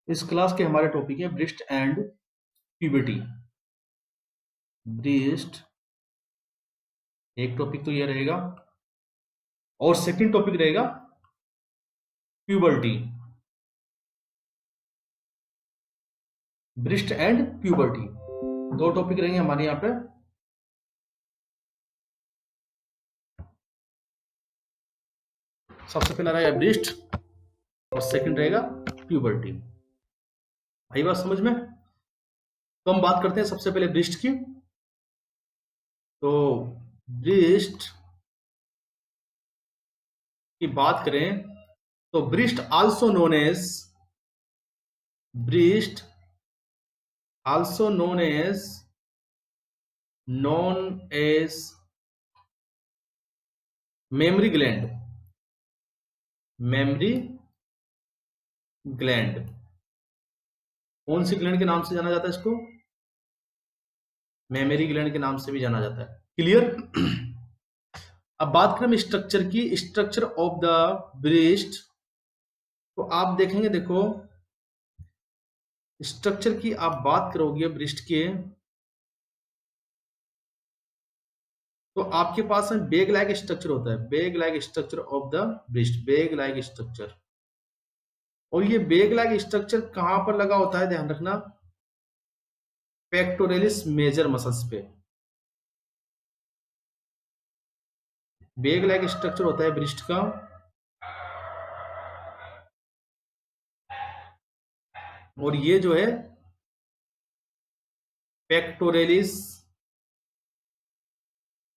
इस क्लास के हमारे टॉपिक है ब्रेस्ट एंड प्यूबर्टी। ब्रेस्ट एक टॉपिक तो ये रहेगा और सेकंड टॉपिक रहेगा प्यूबर्टी। ब्रेस्ट एंड प्यूबर्टी दो टॉपिक रहेंगे हमारे यहाँ पे। सबसे पहला रहेगा ब्रेस्ट और सेकंड रहेगा प्यूबर्टी। आई बात समझ में? तो हम बात करते हैं सबसे पहले ब्रेस्ट की। तो ब्रेस्ट की बात करें तो breast also known as breast also known as mammary gland. Mammary gland कौन सी ग्लैंड के नाम से जाना जाता है? इसको मेमरी ग्लैंड के नाम से भी जाना जाता है। क्लियर? अब बात करें स्ट्रक्चर की, स्ट्रक्चर ऑफ द ब्रेस्ट। तो आप देखेंगे, देखो स्ट्रक्चर की आप बात करोगे ब्रेस्ट के तो आपके पास में बैग लाइक स्ट्रक्चर होता है। Bag like structure of the breast, bag like structure. और ये बैग लाइक स्ट्रक्चर कहां पर लगा होता है? ध्यान रखना, पेक्टोरलिस मेजर मसल्स पे। बैग लाइक स्ट्रक्चर होता है ब्रेस्ट का और ये जो है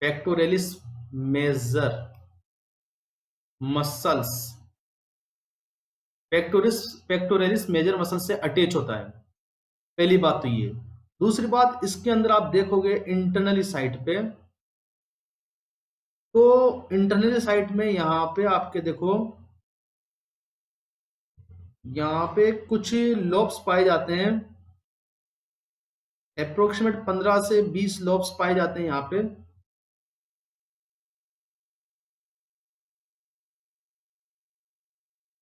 pectoralis major muscles, pectoralis major muscle से अटैच होता है। पहली बात तो ये। दूसरी बात, इसके अंदर आप देखोगे इंटरनली साइड पे, तो इंटरनली साइड में यहां पे आपके देखो, यहां पे कुछ लोब्स पाए जाते हैं। अप्रोक्सीमेट 15 से 20 लोब्स पाए जाते हैं यहां पे।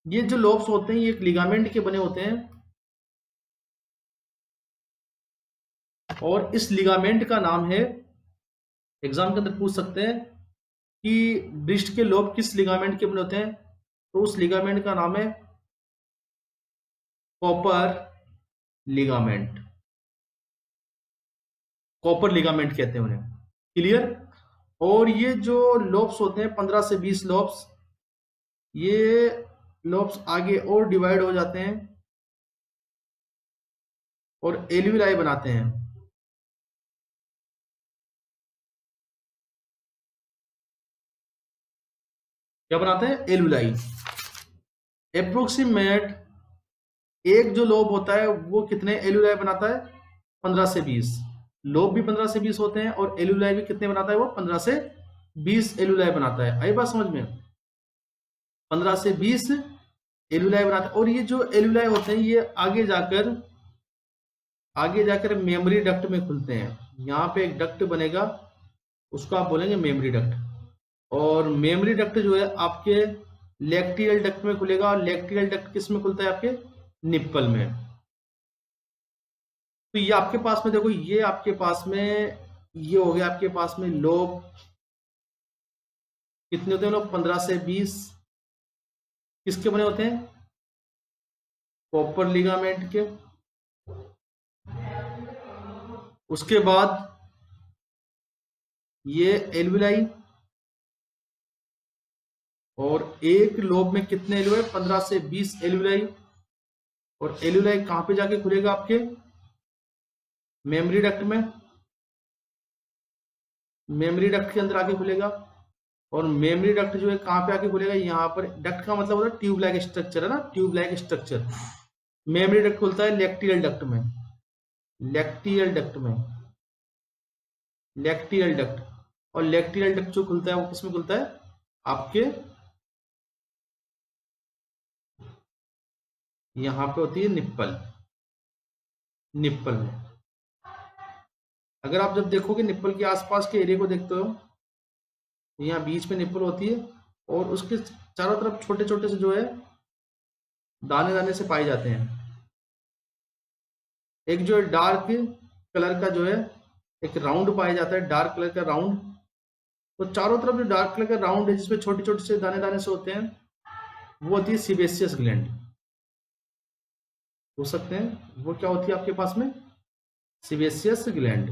ये जो लोब्स होते हैं ये एक लिगामेंट के बने होते हैं और इस लिगामेंट का नाम है, एग्जाम के अंदर पूछ सकते हैं कि ब्रेस्ट के लोब किस लिगामेंट के बने होते हैं, तो उस लिगामेंट का नाम है कॉपर लिगामेंट। कॉपर लिगामेंट कहते हैं उन्हें। क्लियर? और ये जो लोब्स होते हैं 15 से 20 लोब्स, ये लोब्स आगे और डिवाइड हो जाते हैं और एल्विलाई बनाते हैं। क्या बनाते हैं? एल्विलाई। अप्रोक्सीमेट एक जो लोब होता है वो कितने एल्विलाई बनाता है? 15 से 20। लोब भी 15 से 20 होते हैं और एल्विलाई भी कितने बनाता है? वो 15 से 20 एल्विलाई बनाता है। आई बात समझ में? 15 से 20 एल्विलाई बनाता है। और ये जो एल्विलाई होते हैं ये आगे जाकर मेमोरी डक्ट में खुलते हैं। यहाँ पे एक डक्ट बनेगा, उसको आप बोलेंगे मेमोरी डक्ट। और मेमोरी डक्ट जो है आपके लैक्टियल डक्ट में खुलेगा। और लैक्टियल डक्ट किस में खुलता है? आपके निप्पल में। तो ये आपके पास में देखो, ये आपके पास में ये हो गया आपके पास में लोब कितने होते हैं? लोग 15 से 20 किसके बने होते हैं? कॉपर लिगामेंट के। उसके बाद ये एल्विलाई, और एक लोब में कितने एल्विलाई? 15 से 20 एल्विलाई। और एल्विलाई कहां पे जाके खुलेगा? आपके मेमोरी डक्ट में। मेमोरी डक्ट के अंदर आके खुलेगा। और मेमोरी डक्ट जो है कहां पे आके खुलेगा? यहाँ पर। डक्ट का मतलब होता है ट्यूब लाइक स्ट्रक्चर, है ना, tube like structure. Memory duct खुलता है लैक्टियल डक्ट में। लैक्टियल डक्ट में, लैक्टियल डक्ट। और लैक्टियल डक्ट जो खुलता है वो किसमें खुलता है? आपके यहां पे होती है निप्पल, निप्पल में। अगर आप जब देखोगे निप्पल के आसपास के एरिया को देखते हो, यहाँ बीच में निप्पल होती है और उसके चारों तरफ छोटे छोटे से जो है दाने दाने से पाए जाते हैं। एक जो है डार्क कलर का जो है एक राउंड पाया जाता है, डार्क कलर का राउंड। तो चारों तरफ जो डार्क कलर का राउंड है जिसमें छोटे छोटे से दाने दाने से होते हैं, वो होती है सीबेसियस ग्लैंड। हो सकते हैं वो क्या होती है आपके पास में, सीबेसियस ग्लैंड।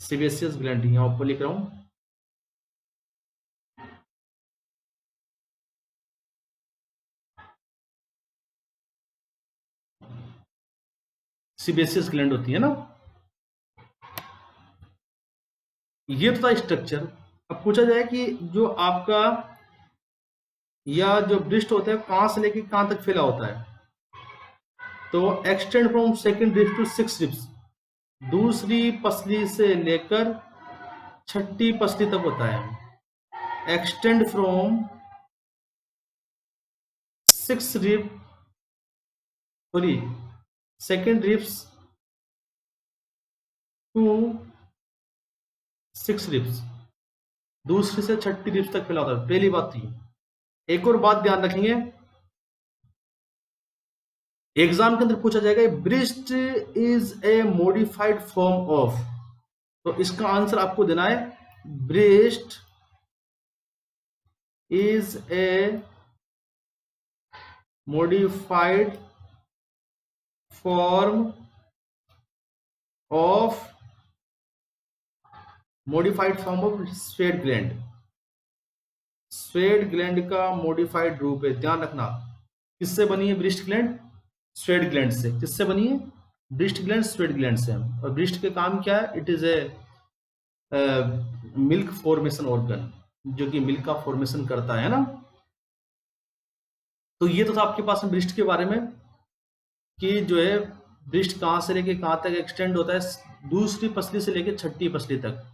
सीबेसियस ग्लैंड यहाँ ऊपर लिख रहा हूं। सीबेसियस ग्लैंड होती है ना। ये तो था स्ट्रक्चर। अब पूछा जाए कि जो आपका या जो ब्रिस्ट होता है कहां से लेके कहां तक फैला होता है, तो extend from second ribs to six ribs, दूसरी पसली से लेकर छठी पसली तक होता है। Extend from six rib sorry second ribs to six ribs, दूसरी से छठी रिब्स तक फैला होता है। पहली बात थी। एक और बात ध्यान रखेंगे, एग्जाम के अंदर पूछा जाएगा breast is a modified form of, तो इसका आंसर आपको देना है breast is a modified form of sweat gland. Sweat gland का मॉडिफाइड रूप है, ध्यान रखना। किससे बनी है ब्रिस्ट ग्लैंड? स्वेट ग्लैंड से। किससे बनी है? ब्रिस्ट ग्लैंड स्वेट ग्लैंड से। और ब्रिस्ट के काम क्या है? It is a milk formation organ, जो कि मिल्क का फॉर्मेशन करता है ना। तो ये तो था आपके पास में ब्रिस्ट के बारे में कि जो है ब्रिस्ट कहां से लेके कहां तक एक्सटेंड होता है, दूसरी पसली से लेके छठी पसली तक।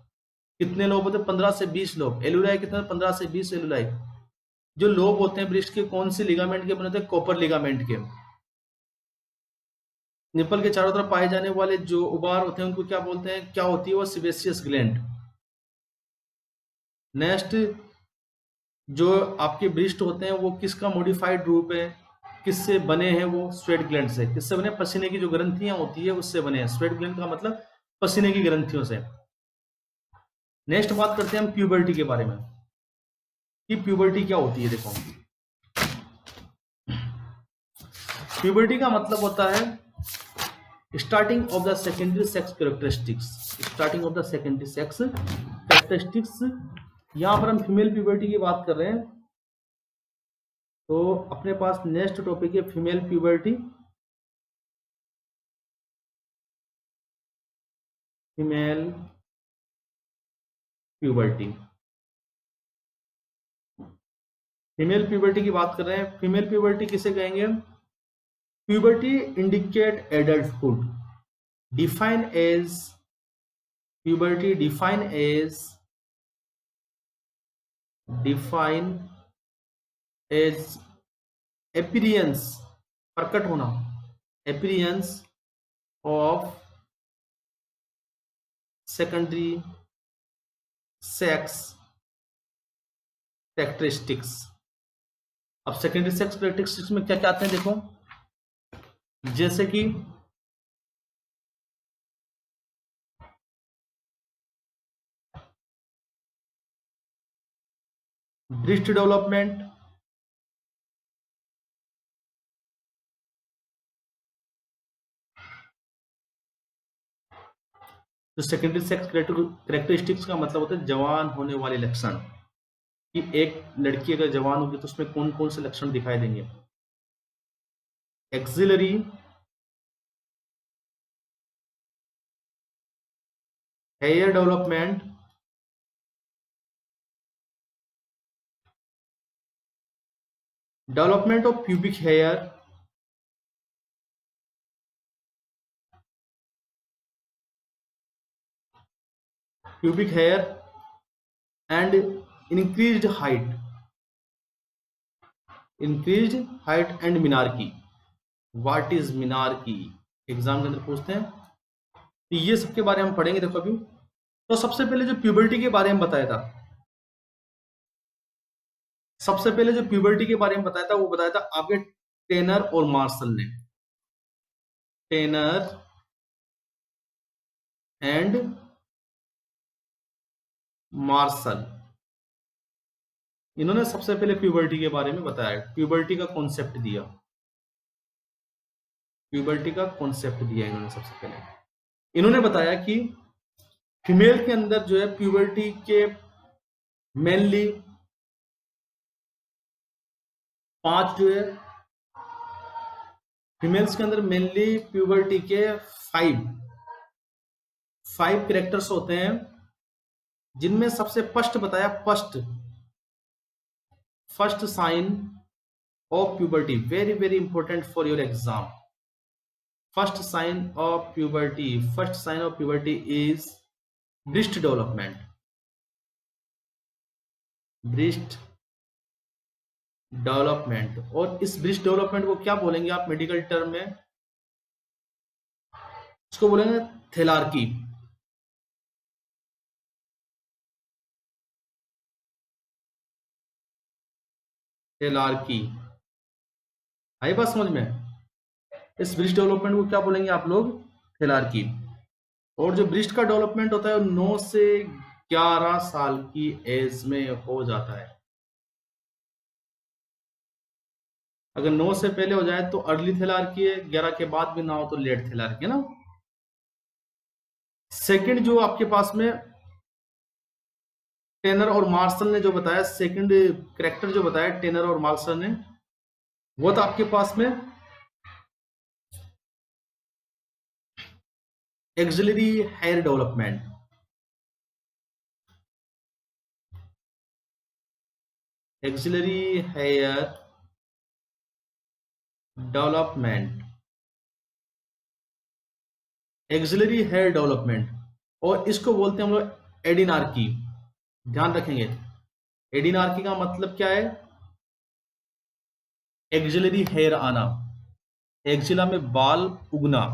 कितने लोब होते हैं? 15 से 20 लोब। एलुलाई कितने? 15 से 20 एलुलाई। जो लोब होते हैं ब्रिस्ट के कौन से लिगामेंट के बने होते हैं? कॉपर लिगामेंट के। निपल के चारों तरफ पाए जाने वाले जो उबार होते हैं उनको क्या बोलते हैं? क्या होती है वो? Sebaceous gland. नेक्स्ट, जो आपके ब्रिस्ट होते हैं वो किसका मॉडिफाइड रूप है? किससे बने हैं वो? स्वेट ग्लैंड से। किससे बने? पसीने की जो ग्रंथियां होती है उससे बने हैं। स्वेट ग्लैंड का मतलब पसीने की ग्रंथियों से। नेक्स्ट बात करते हैं हम प्यूबर्टी के बारे में कि प्यूबर्टी क्या होती है। देखो, प्यूबर्टी का मतलब होता है starting of the secondary sex characteristics. Starting of the secondary sex characteristics. यहां पर हम फीमेल प्यूबर्टी की बात कर रहे हैं। तो अपने पास नेक्स्ट टॉपिक है female puberty. Female puberty. Female puberty की बात कर रहे हैं। फीमेल प्यूबर्टी किसे कहेंगे? Puberty indicate adulthood. Define as puberty define as appearance, प्रकट होना, appearance of secondary sex characteristics. अब सेकेंडरी सेक्स कैरेक्टरिस्टिक्स में क्या क्या आते हैं देखो, जैसे कि ब्रेस्ट डेवलपमेंट, तो सेकेंडरी सेक्स कैरेक्टरिस्टिक्स का मतलब होता है जवान होने वाले लक्षण, कि एक लड़की अगर जवान होगी तो उसमें कौन कौन से लक्षण दिखाई देंगे। Axillary, hair development, development of pubic hair, pubic hair and increased height and menarche। What is menarche? Exam के अंदर पूछते हैं, तो ये सबके बारे में हम पढ़ेंगे। देखो अभी तो सबसे पहले जो प्यूबर्टी के बारे में बताया था, सबसे पहले जो प्यूबर्टी के बारे में बताया था वो बताया था आपके टेनर और मार्शल ने, टेनर एंड मार्शल, इन्होंने सबसे पहले प्यूबर्टी के बारे में बताया, प्यूबर्टी का कॉन्सेप्ट दिया, प्यूबर्टी का कॉन्सेप्ट दिया इन्होंने सबसे पहले। इन्होंने बताया कि फीमेल के अंदर जो है प्यूबर्टी के मेनली 5 जो है, फीमेल्स के अंदर मेनली प्यूबर्टी के 5 कैरेक्टर्स होते हैं, जिनमें सबसे फर्स्ट बताया, first sign of puberty, very very important for your exam. First sign of puberty is breast development, breast development. और इस ब्रेस्ट डेवलपमेंट को क्या बोलेंगे आप मेडिकल टर्म में, इसको बोलेंगे थैलार्की। थैलार्की आई बात समझ में? इस ब्रेस्ट डेवलपमेंट को क्या बोलेंगे आप लोग, थैलार्की। और जो ब्रेस्ट का डेवलपमेंट होता है 9 से 11 साल की एज में हो जाता है। अगर 9 से पहले हो जाए तो अर्ली थैलार्की है, 11 के बाद भी ना हो तो लेट थैलार्की है ना। सेकंड जो आपके पास में टेनर और मार्शल ने जो बताया, सेकंड कैरेक्टर जो बताया टेनर और मार्शल ने, वो था आपके पास में axillary hair development. Axillary hair development, axillary hair development, और इसको बोलते हैं हम लोग एडिनार्की। ध्यान रखेंगे, एडिनार्की का मतलब क्या है, एक्सिलरी हेयर आना, एक्सिला में बाल उगना।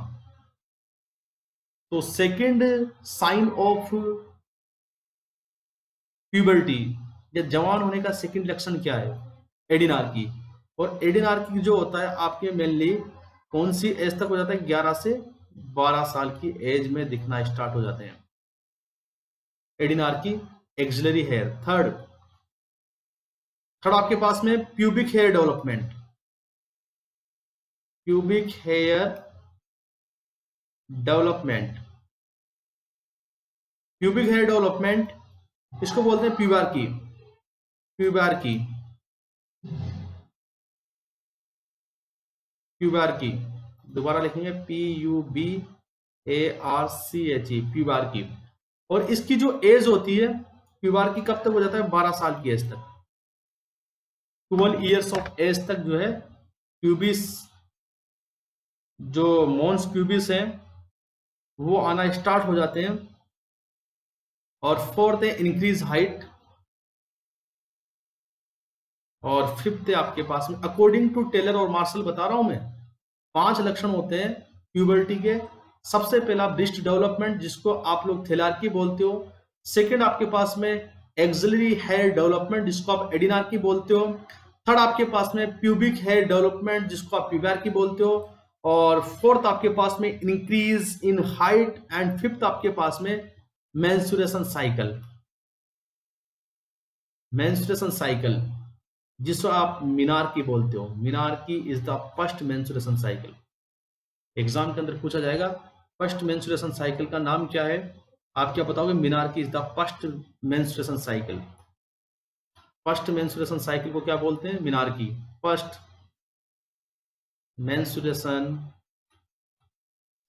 तो सेकंड साइन ऑफ प्यूबर्टी या जवान होने का सेकंड लक्षण क्या है, एडिनार्की। और एडिनार्की जो होता है आपके मेनली कौन सी एज तक हो जाता है, 11 से 12 साल की एज में दिखना स्टार्ट हो जाते हैं एडिनार्की, एक्सिलरी हेयर। थर्ड आपके पास में pubic hair development, pubic hair development, pubic hair development इसको बोलते हैं प्यूबार्की, प्यूबार्की, प्यूबार्की। दोबारा लिखेंगे PUBARCHE, प्यूबार्की। और इसकी जो एज होती है प्यूबार्की कब तक हो जाता है, 12 साल की एज तक, 12 इयर्स ऑफ एज तक जो है प्यूबिस, जो मोन्स प्यूबिस हैं वो आना स्टार्ट हो जाते हैं। और फोर्थ है इंक्रीज हाइट, और फिफ्थ है आपके पास में अकॉर्डिंग टू टेलर और मार्शल बता रहा हूं मैं 5 लक्षण होते हैं प्यूबर्टी के। सबसे पहला ब्रेस्ट डेवलपमेंट जिसको आप लोग थैलार्की बोलते हो, सेकंड आपके पास में एक्सिलरी हेयर डेवलपमेंट जिसको आप एडिनार्की बोलते हो, थर्ड आपके पास में प्यूबिक हेयर डेवलपमेंट जिसको आप प्यूबार्की बोलते हो, और फोर्थ आपके पास में increase in height, and fifth आपके पास में मेंस्ट्रुएशन साइकिल, मेंस्ट्रुएशन साइकिल जिसको आप मीनार्की बोलते हो। Menarche is the first menstruation cycle. Exam के अंदर पूछा जाएगा फर्स्ट मेंस्ट्रुएशन साइकिल का नाम क्या है, आप क्या बताओगे, menarche is the first menstruation cycle. First menstruation cycle को क्या बोलते हैं, menarche. First menstruation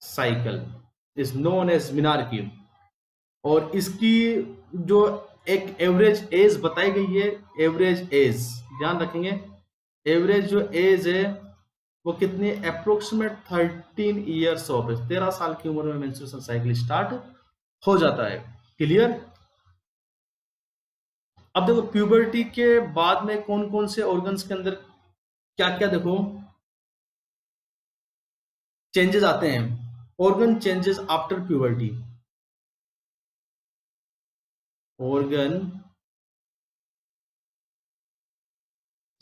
cycle is known as menarche. और इसकी जो एक एवरेज एज बताई गई है, एवरेज एज ध्यान रखेंगे, एवरेज जो एज है वो कितनी, अप्रोक्सीमेट 13 इयर्स ऑफ एज, 13 साल की उम्र में मेंस्ट्रुएशन साइकिल स्टार्ट हो जाता है। क्लियर? अब देखो प्यूबर्टी के बाद में कौन कौन से ऑर्गन्स के अंदर क्या क्या देखो चेंजेस आते हैं, organ changes after puberty, organ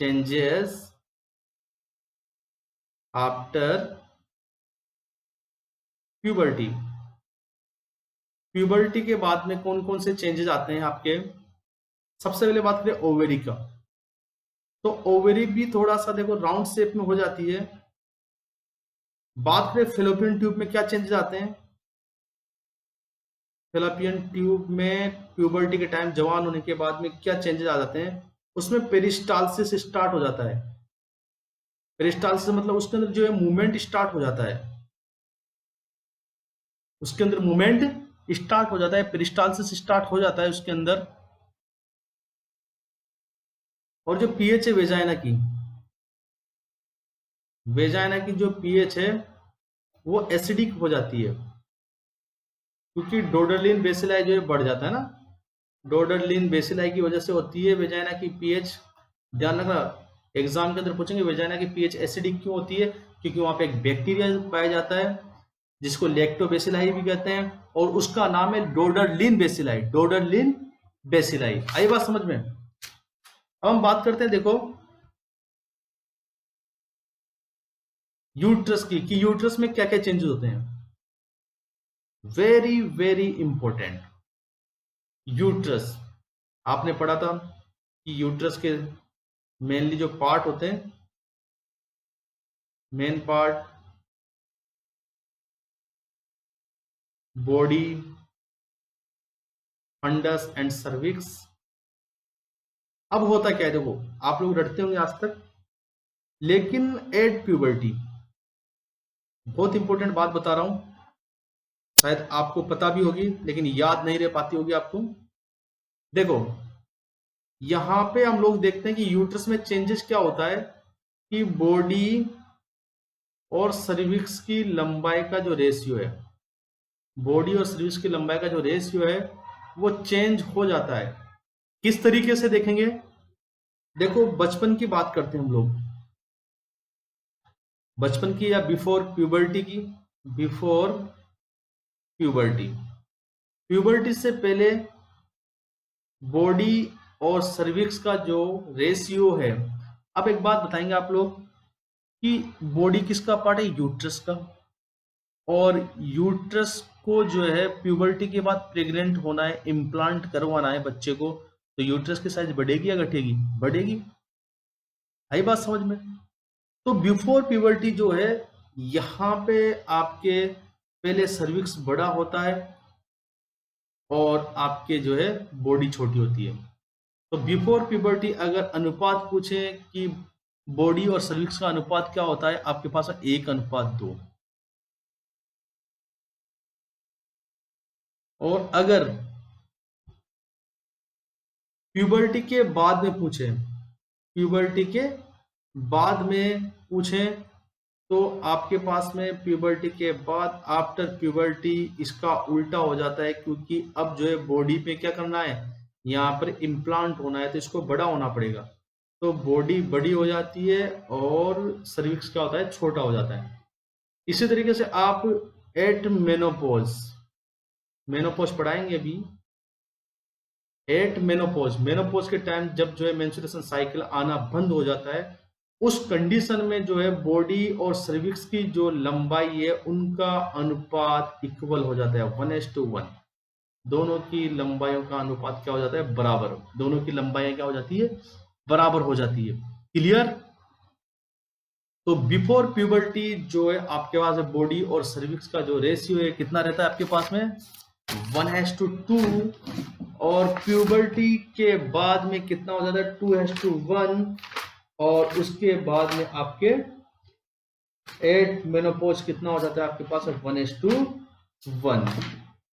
changes after puberty. Puberty के बाद में कौन कौन से चेंजेस आते हैं आपके? सबसे पहले बात करें ओवेरी का, तो ओवेरी भी थोड़ा सा देखो राउंड शेप में हो जाती है। बात करें फेलोपियन ट्यूब में क्या चेंजेस आते हैं? फेलोपियन ट्यूब में प्यूबर्टी के टाइम जवान होने के बाद में क्या चेंजेस आ जाते हैं? उसमें पेरिस्टालसिस स्टार्ट हो जाता है। पेरिस्टालसिस मतलब उसके अंदर जो है मूवमेंट स्टार्ट हो जाता है, उसके अंदर मूवमेंट स्टार्ट हो जाता है, पेरिस्टालसिस स्टार्ट हो जाता है उसके अंदर। और जो पीएच है वेजाइना की जो पीएच है वो एसिडिक हो जाती है, क्योंकि डोडरलिन बेसिलाई जो है बढ़ जाता है ना, डोडरलिन बेसिलाई की वजह से होती है वेजाइना की पीएच। ध्यान रखना, एग्जाम के अंदर पूछेंगे वेजाइना की पीएच एसिडिक क्यों होती है, क्योंकि वहां पे एक बैक्टीरिया पाया जाता है जिसको लैक्टोबेसिलाई भी कहते हैं, और उसका नाम है डोडरलिन बेसिलाई, डोडरलिन बेसिलाई। आई बात समझ में? अब हम बात करते हैं देखो यूट्रस की, कि यूट्रस में क्या क्या चेंजेस होते हैं। वेरी वेरी इंपॉर्टेंट, यूट्रस आपने पढ़ा था कि यूट्रस के मेनली जो पार्ट होते हैं, main part body, fundus and cervix. अब होता क्या है देखो, आप लोग रटते होंगे आज तक, लेकिन एट प्यूबर्टी, बहुत इंपॉर्टेंट बात बता रहा हूं, शायद आपको पता भी होगी लेकिन याद नहीं रह पाती होगी आपको। देखो यहां पे हम लोग देखते हैं कि यूट्रस में चेंजेस क्या होता है, कि बॉडी और सर्विक्स की लंबाई का जो रेशियो है, बॉडी और सर्विक्स की लंबाई का जो रेशियो है वो चेंज हो जाता है। किस तरीके से देखेंगे? देखो बचपन की बात करते हैं हम लोग, बचपन की या बिफोर प्यूबर्टी की, बिफोर प्यूबर्टी, प्यूबर्टी से पहले बॉडी और सर्विक्स का जो रेशियो है। अब एक बात बताएंगे आप लोग कि बॉडी किसका पार्ट है? यूट्रस का। और यूट्रस को जो है प्यूबर्टी के बाद प्रेग्नेंट होना है, इम्प्लांट करवाना है बच्चे को, तो यूट्रस की साइज बढ़ेगी या घटेगी? बढ़ेगी। आई बात समझ में? तो बिफोर प्यूबर्टी जो है, यहाँ पे आपके पहले सर्विक्स बड़ा होता है और आपके जो है बॉडी छोटी होती है। तो बिफोर प्यूबर्टी अगर अनुपात पूछे कि बॉडी और सर्विक्स का अनुपात क्या होता है, आपके पास 1:2। और अगर प्यूबर्टी के बाद में पूछे, प्यूबर्टी के बाद में पूछे, तो आपके पास में प्यूबर्टी के बाद आफ्टर प्यूबर्टी इसका उल्टा हो जाता है, क्योंकि अब जो है बॉडी पे क्या करना है, यहाँ पर इम्प्लांट होना है, तो इसको बड़ा होना पड़ेगा। तो बॉडी बड़ी हो जाती है और सर्विक्स क्या होता है, छोटा हो जाता है। इसी तरीके से आप एट मेनोपॉज, मेनोपॉज पढ़ाएंगे अभी। एट मेनोपॉज, मेनोपॉज के टाइम जब जो है मेंस्ट्रुएशन साइकिल आना बंद हो जाता है, उस कंडीशन में जो है बॉडी और सर्विक्स की जो लंबाई है उनका अनुपात इक्वल हो जाता है, 1:1। दोनों की लंबाइयों का अनुपात क्या हो जाता है? बराबर। दोनों की लंबाइयां क्या हो जाती है? बराबर हो जाती है। क्लियर? तो बिफोर प्यूबर्टी जो है आपके पास बॉडी और सर्विक्स का जो रेशियो है कितना रहता है आपके पास में? 1:2। और प्यूबर्टी के बाद में कितना हो जाता है? 2:1। और उसके बाद में आपके एट मेनोपॉज कितना हो जाता है आपके पास? 1:1।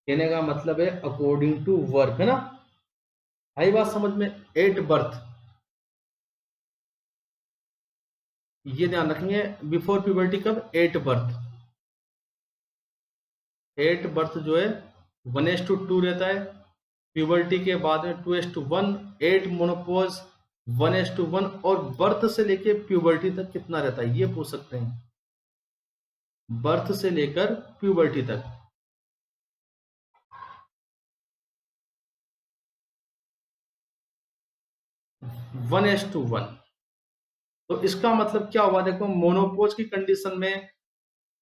कहने का मतलब है अकॉर्डिंग टू वर्क, है ना? आई बात समझ में? एट बर्थ, ये ध्यान रखेंगे, बिफोर प्यूबर्टी कब? At birth. एट बर्थ जो है 1:2 रहता है, प्यूबर्टी के बाद में 2:1, एट मोनोपोज 1:1। और बर्थ से लेके प्यूबर्टी तक कितना रहता है, ये पूछ सकते हैं। बर्थ से लेकर प्यूबर्टी तक 1:1। तो इसका मतलब क्या हुआ, देखो मोनोपोज की कंडीशन में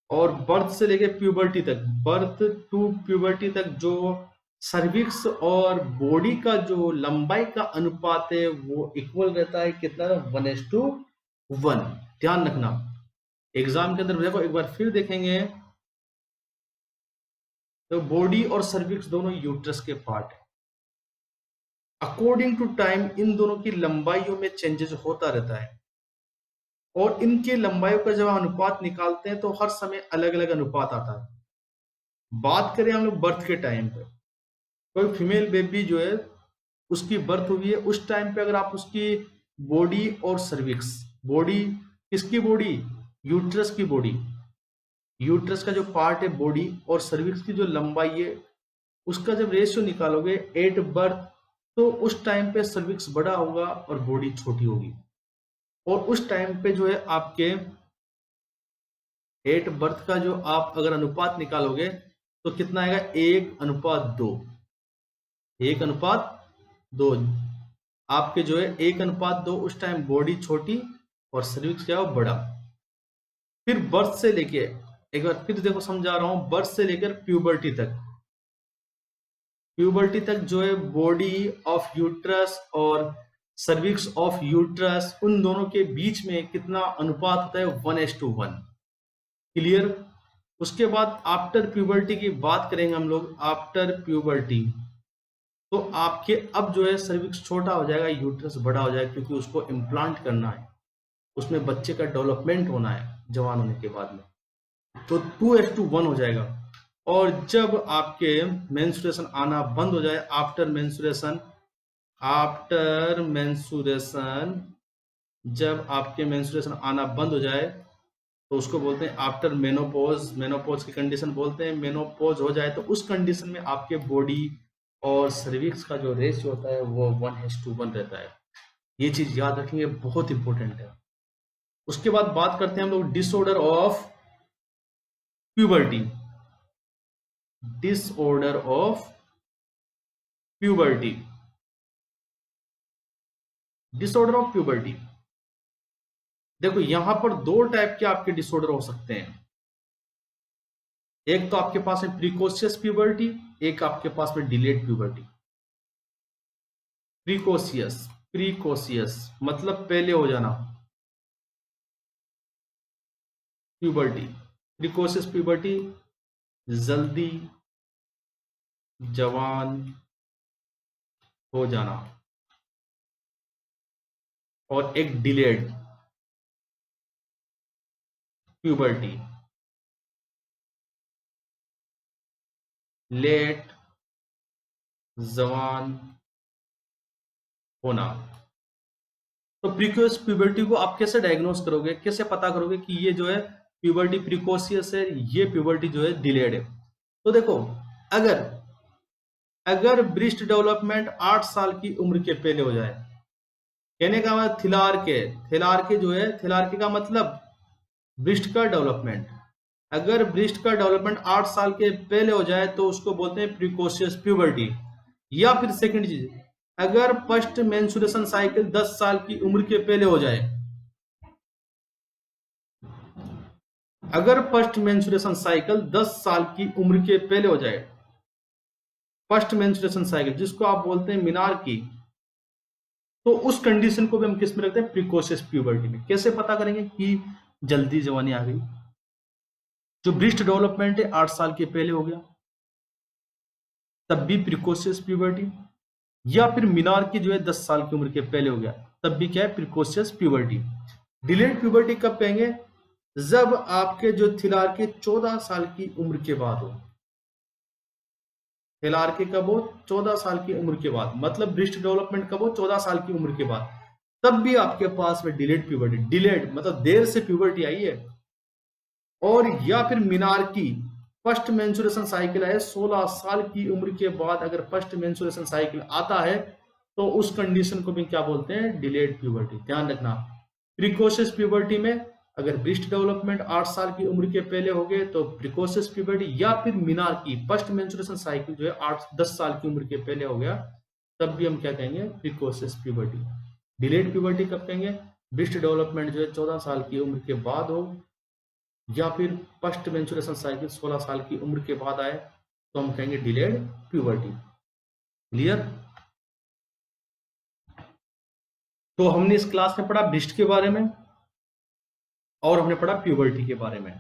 और बर्थ से लेके प्यूबर्टी तक, बर्थ टू प्यूबर्टी तक जो सर्विक्स और बॉडी का जो लंबाई का अनुपात है वो इक्वल रहता है कितना, 1:1। ध्यान रखना एग्जाम के अंदर देखो, एक बार फिर देखेंगे तो बॉडी और सर्विक्स दोनों यूट्रस के पार्ट है। अकॉर्डिंग टू टाइम इन दोनों की लंबाइयों में चेंजेस होता रहता है और इनके लंबाइयों का जब हम अनुपात निकालते हैं तो हर समय अलग अलग अनुपात आता है। बात करें हम लोग बर्थ के टाइम पे, कोई फीमेल बेबी जो है उसकी बर्थ हुई है, उस टाइम पे अगर आप उसकी बॉडी और सर्विक्स, बॉडी किसकी बॉडी, यूट्रस की बॉडी, यूट्रस का जो पार्ट है बॉडी और सर्विक्स की जो लंबाई है उसका जब रेशियो निकालोगे एट बर्थ, तो उस टाइम पे सर्विक्स बड़ा होगा और बॉडी छोटी होगी। और उस टाइम पे जो है आपके एट बर्थ का जो आप अगर अनुपात निकालोगे तो कितना आएगा, 1:2, 1:2। आपके जो है 1:2 उस टाइम बॉडी छोटी और सर्विक्स क्या हो, बड़ा। फिर बर्थ से लेके, एक बार फिर देखो समझा रहा हूं, बर्थ से लेकर प्यूबर्टी तक, प्यूबर्टी तक जो है बॉडी ऑफ यूट्रस और सर्विक्स ऑफ यूट्रस उन दोनों के बीच में कितना अनुपात होता है, 1:1। क्लियर। उसके बाद आफ्टर प्यूबर्टी की बात करेंगे हम लोग, आफ्टर प्यूबर्टी तो आपके अब जो है सर्विक्स छोटा हो जाएगा, यूट्रस बड़ा हो जाएगा, क्योंकि उसको इम्प्लांट करना है, उसमें बच्चे का डेवलपमेंट होना है जवान होने के बाद में, तो 2:1 हो जाएगा। और जब आपके मेंस्ट्रुएशन आना बंद हो जाए, आफ्टर मेंस्ट्रुएशन, आफ्टर मेंस्ट्रुएशन जब आपके मेंस्ट्रुएशन आना बंद हो जाए तो उसको बोलते हैं आफ्टर मेनोपॉज, मेनोपॉज की कंडीशन बोलते हैं। मेनोपॉज हो जाए तो उस कंडीशन में आपके बॉडी और सर्विक्स का जो रेशियो होता है वो 1:1 रहता है। ये चीज याद रखेंगे, बहुत इंपॉर्टेंट है। उसके बाद बात करते हैं हम लोग disorder of puberty, disorder of puberty, disorder of puberty. देखो यहां पर दो टाइप के आपके डिसऑर्डर हो सकते हैं, एक तो आपके पास है प्रीकोशियस प्यूबर्टी, एक आपके पास में डिलेड प्यूबर्टी। प्रीकोशियस, प्रीकोशियस मतलब पहले हो जाना प्यूबर्टी, प्रीकोशियस प्यूबर्टी जल्दी जवान हो जाना, और एक डिलेड प्यूबर्टी, लेट जवान होना। तो प्रीकोशियस प्यूबर्टी को आप कैसे डायग्नोस करोगे, कैसे पता करोगे कि ये जो है प्यूबर्टी प्रीकोशियस है, ये प्यूबर्टी जो है डिलेड है। तो देखो अगर अगर ब्रेस्ट डेवलपमेंट 8 साल की उम्र के पहले हो जाए, कहने का मतलब थिलारके जो है, थिलारके का मतलब ब्रेस्ट का डेवलपमेंट, अगर ब्रेस्ट का डेवलपमेंट 8 साल के पहले हो जाए तो उसको बोलते हैं प्रीकोशियस प्यूबर्टी। या फिर सेकंड चीज, अगर फर्स्ट मेंस्ट्रुएशन साइकिल 10 साल की उम्र के पहले हो जाए, अगर फर्स्ट मेंस्ट्रुएशन साइकिल 10 साल की उम्र के पहले हो जाए, फर्स्ट मेंस्ट्रुएशन साइकिल जिसको आप बोलते हैं मीनार की, तो उस कंडीशन को भी हम किस में रखते हैं, प्रीकोशियस प्यूबर्टी में। कैसे पता करेंगे कि जल्दी जवानी आ गई, जो ब्रेस्ट डेवलपमेंट है 8 साल के पहले हो गया तब भी प्रीकोशियस प्यूबर्टी, या फिर मीनार की जो है 10 साल की उम्र के पहले हो गया तब भी क्या है, प्रीकोशियस प्यूबर्टी। डिलेड प्यूबर्टी कब कहेंगे, जब आपके जो थिलारके 14 साल की उम्र के बाद हो, थिलारके कब हो, 14 साल की उम्र के बाद, मतलब ब्रेस्ट डेवलपमेंट कब हो, 14 साल की उम्र के बाद, तब भी आपके पास में डिलेड प्यूबर्टी, डिलेड मतलब देर से प्यूबर्टी आई है। और या फिर मीनार की फर्स्ट मेंस्ट्रुएशन साइकिल है 16 साल की उम्र के बाद, अगर फर्स्ट मेंस्ट्रुएशन साइकिल आता है तो उस कंडीशन को भी क्या बोलते हैं, डिलेड प्यूबर्टी। ध्यान रखना प्रीकोशियस प्यूबर्टी में अगर ब्रेस्ट डेवलपमेंट 8 साल की उम्र के पहले हो गए तो प्रीकोशियस प्यूबर्टी, या फिर मीनार की फर्स्ट मेंस्ट्रुएशन साइकिल जो है 8-10 साल की उम्र के पहले हो गया तब भी हम क्या कहेंगे, प्रीकोशियस प्यूबर्टी। डिलेड प्यूबर्टी कब कहेंगे, ब्रेस्ट डेवलपमेंट जो है 14 साल की उम्र के बाद हो, या फिर फर्स्ट मेंस्ट्रुएशन साइकिल 16 साल की उम्र के बाद आए, तो हम कहेंगे डिलेड प्यूबर्टी। क्लियर? तो हमने इस क्लास में पढ़ा ब्रेस्ट के बारे में और हमने पढ़ा प्यूबर्टी के बारे में।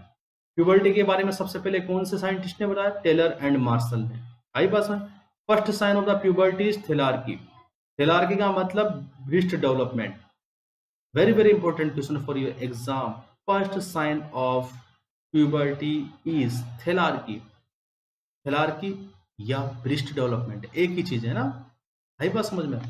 प्यूबर्टी के बारे में सबसे पहले कौन से साइंटिस्ट ने बताया? टेलर एंड मार्शल ने। आई बात में, first sign of the puberty is thelarche. Thelarche का मतलब breast development. Very very important question for your exam. First sign of puberty is thelarche. Thelarche या ब्रेस्ट डेवलपमेंट एक ही चीज है ना? आई बात समझ में?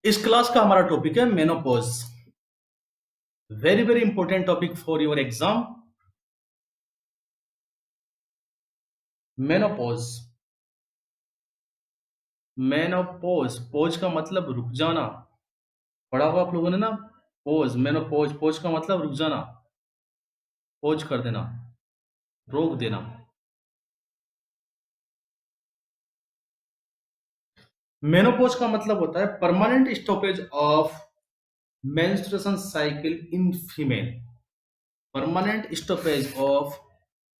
इस क्लास का हमारा टॉपिक है menopause. Very very important topic for your exam. Menopause. Menopause, pose का मतलब रुक जाना। पढ़ा हुआ आप लोगों ने ना, पोज, मेनोपॉज। पोज का मतलब रुक जाना, पोज कर देना, रोक देना। मेनोपॉज का मतलब होता है permanent stoppage of menstruation cycle in female. Permanent stoppage of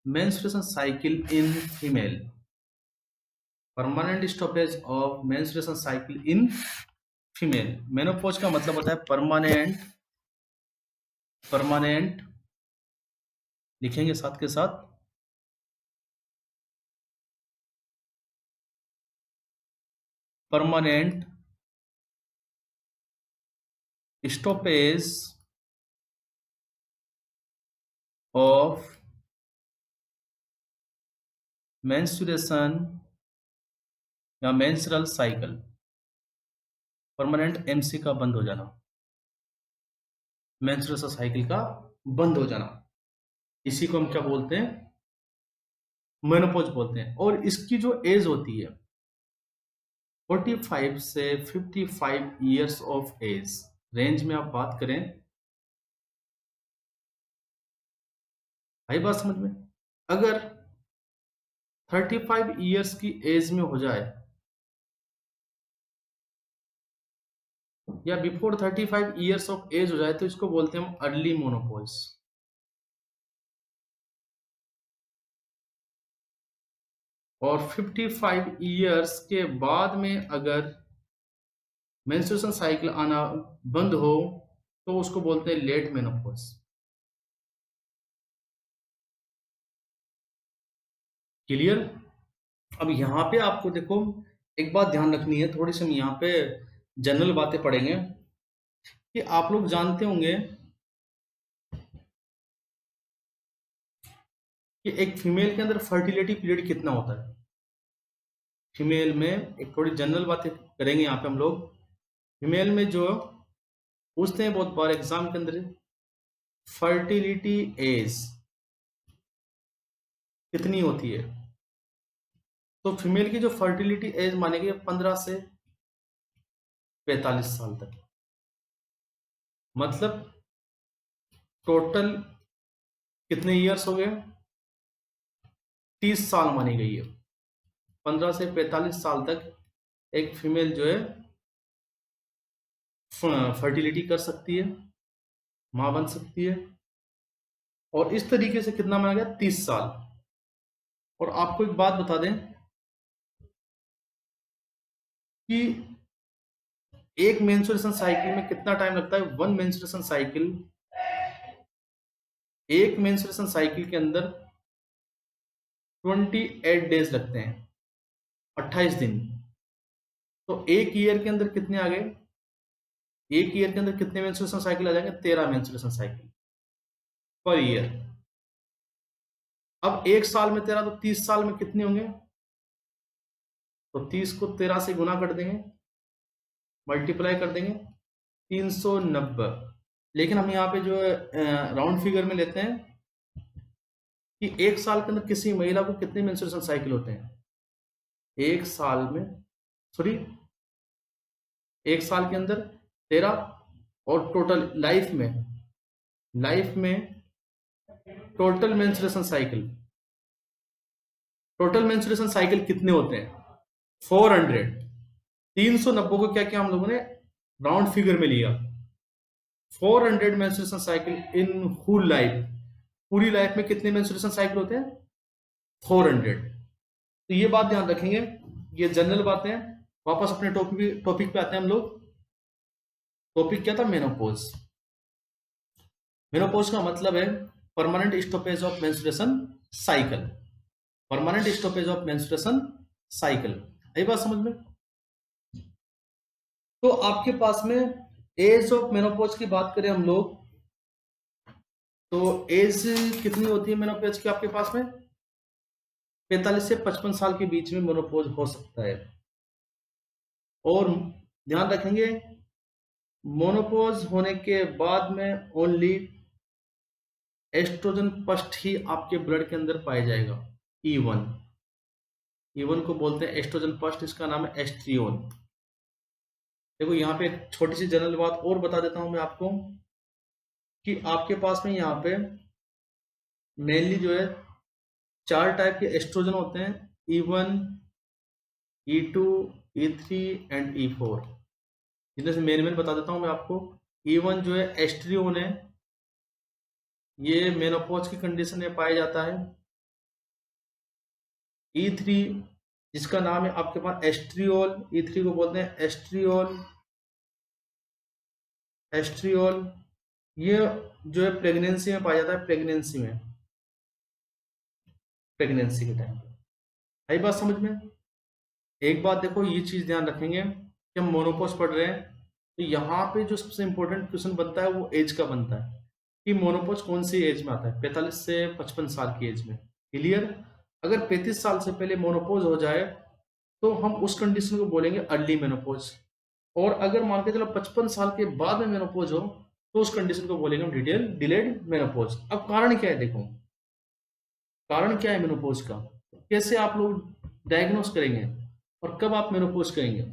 menstruation cycle in female. Permanent stoppage of menstruation cycle in female. Menopause का मतलब होता है परमानेंट, परमानेंट लिखेंगे साथ के साथ, परमानेंट स्टॉपेज ऑफ मेंस्ट्रुएशन या मेंस्ट्रुअल साइकिल। परमानेंट एमसी का बंद हो जाना, मेंस्ट्रुएशन साइकिल का बंद हो जाना, इसी को हम क्या बोलते हैं? मेनोपॉज बोलते हैं। और इसकी जो एज होती है 45 से 55 इयर्स ऑफ एज रेंज में आप बात करें। आई बात समझ में? अगर 35 इयर्स की एज में हो जाए या बिफोर 35 इयर्स ऑफ एज हो जाए, तो इसको बोलते हैं हम अर्ली मोनोपॉज। और 55 इयर्स के बाद में अगर मेंस्ट्रुएशन साइकिल आना बंद हो, तो उसको बोलते हैं लेट मेनोपॉज। क्लियर? अब यहाँ पे आपको देखो एक बात ध्यान रखनी है, थोड़ी सी हम यहाँ पे जनरल बातें पढ़ेंगे कि आप लोग जानते होंगे कि एक फीमेल के अंदर फर्टिलिटी पीरियड कितना होता है। फीमेल में एक थोड़ी जनरल बातें करेंगे यहाँ पे हम लोग। फीमेल में जो पूछते हैं बहुत बार एग्जाम के अंदर, फर्टिलिटी एज कितनी होती है? तो फीमेल की जो फर्टिलिटी एज मानी गई है 15 से 45 साल तक। मतलब टोटल कितने इयर्स हो गए? 30 साल मानी गई है। 15 से 45 साल तक एक फीमेल जो है फर्टिलिटी कर सकती है, मां बन सकती है। और इस तरीके से कितना माना गया? 30 साल। और आपको एक बात बता दें कि एक मेंस्ट्रुएशन साइकिल में कितना टाइम लगता है? वन मेंस्ट्रुएशन साइकिल, एक मेंस्ट्रुएशन साइकिल के अंदर 28 डेज लगते हैं, 28 दिन। तो एक ईयर के अंदर कितने आ गए? एक ईयर के अंदर कितने मेंस्ट्रुएशन साइकिल आ जाएंगे? 13 मेंस्ट्रुएशन साइकिल पर ईयर। अब एक साल में 13, तो 30 साल में कितने होंगे? तो 30 को 13 से गुना कर देंगे, मल्टीप्लाई कर देंगे, 390। लेकिन हम यहाँ पे जो राउंड फिगर में लेते हैं कि एक साल के अंदर किसी महिला को कितने मेंस्ट्रुएशन साइकिल होते हैं? एक साल में, सॉरी, एक साल के अंदर 13, और टोटल लाइफ में total menstruation cycle, total menstruation cycle कितने होते हैं? 400। 390 को क्या किया हम लोगों ने, राउंड फिगर में लिया। 400 menstruation cycle in whole life, पूरी लाइफ में कितने मेंस्ट्रुएशन साइकिल होते हैं? 400। तो ये बात ध्यान रखेंगे, ये जनरल बातें हैं। वापस अपने टॉपिक पे आते हैं हम लोग। टॉपिक क्या था? मेनोपॉज। मेनोपॉज का मतलब है permanent stoppage of menstruation cycle. Permanent stoppage of menstruation cycle, यही बात समझ में। तो आपके पास में एज ऑफ मेनोपॉज की बात करें हम लोग, तो एज कितनी होती है मेनोपॉज की आपके पास में? 45 से 55 साल के बीच में मेनोपॉज हो सकता है। और ध्यान रखेंगे, मेनोपॉज होने के बाद में ओनली एस्ट्रोजन फर्स्ट ही आपके ब्लड के अंदर पाया जाएगा। E1 को बोलते हैं एस्ट्रोजन फर्स्ट, इसका नाम है एस्ट्रियोन। देखो यहाँ पे एक छोटी सी जनरल बात और बता देता हूं मैं आपको कि आपके पास में यहाँ पे मेनली जो है 4 टाइप के एस्ट्रोजन होते हैं, E1, E2, E3 and E4। जिनमें से मेन बता देता हूं मैं आपको। E1 जो है एस्ट्रियोन है, ये मेनोपॉज की कंडीशन में पाया जाता है। E3 जिसका नाम है आपके पास एस्ट्रियोल, E3 को बोलते हैं एस्ट्रियोल। ये जो है प्रेगनेंसी में पाया जाता है, प्रेगनेंसी के टाइम पे। आई बात समझ में? एक बात देखो, ये चीज ध्यान रखेंगे कि हम मोनोपॉज पढ़ रहे हैं, तो यहाँ पे जो सबसे इंपॉर्टेंट क्वेश्चन बनता है वो एज का बनता है कि मोनोपॉज कौन सी एज में आता है। 45 से 55 साल की एज में। क्लियर? अगर 35 साल से पहले मोनोपॉज हो जाए तो हम उस कंडीशन को बोलेंगे अर्ली मेनोपॉज, और अगर मान के चलो 55 साल के बाद में मेनोपॉज हो तो उस कंडीशन को बोलेंगे हम डिलेड मेनोपॉज। अब कारण क्या है? देखो कारण क्या है मेनोपॉज का, कैसे आप लोग डायग्नोस करेंगे और कब आप मेनोपॉज करेंगे।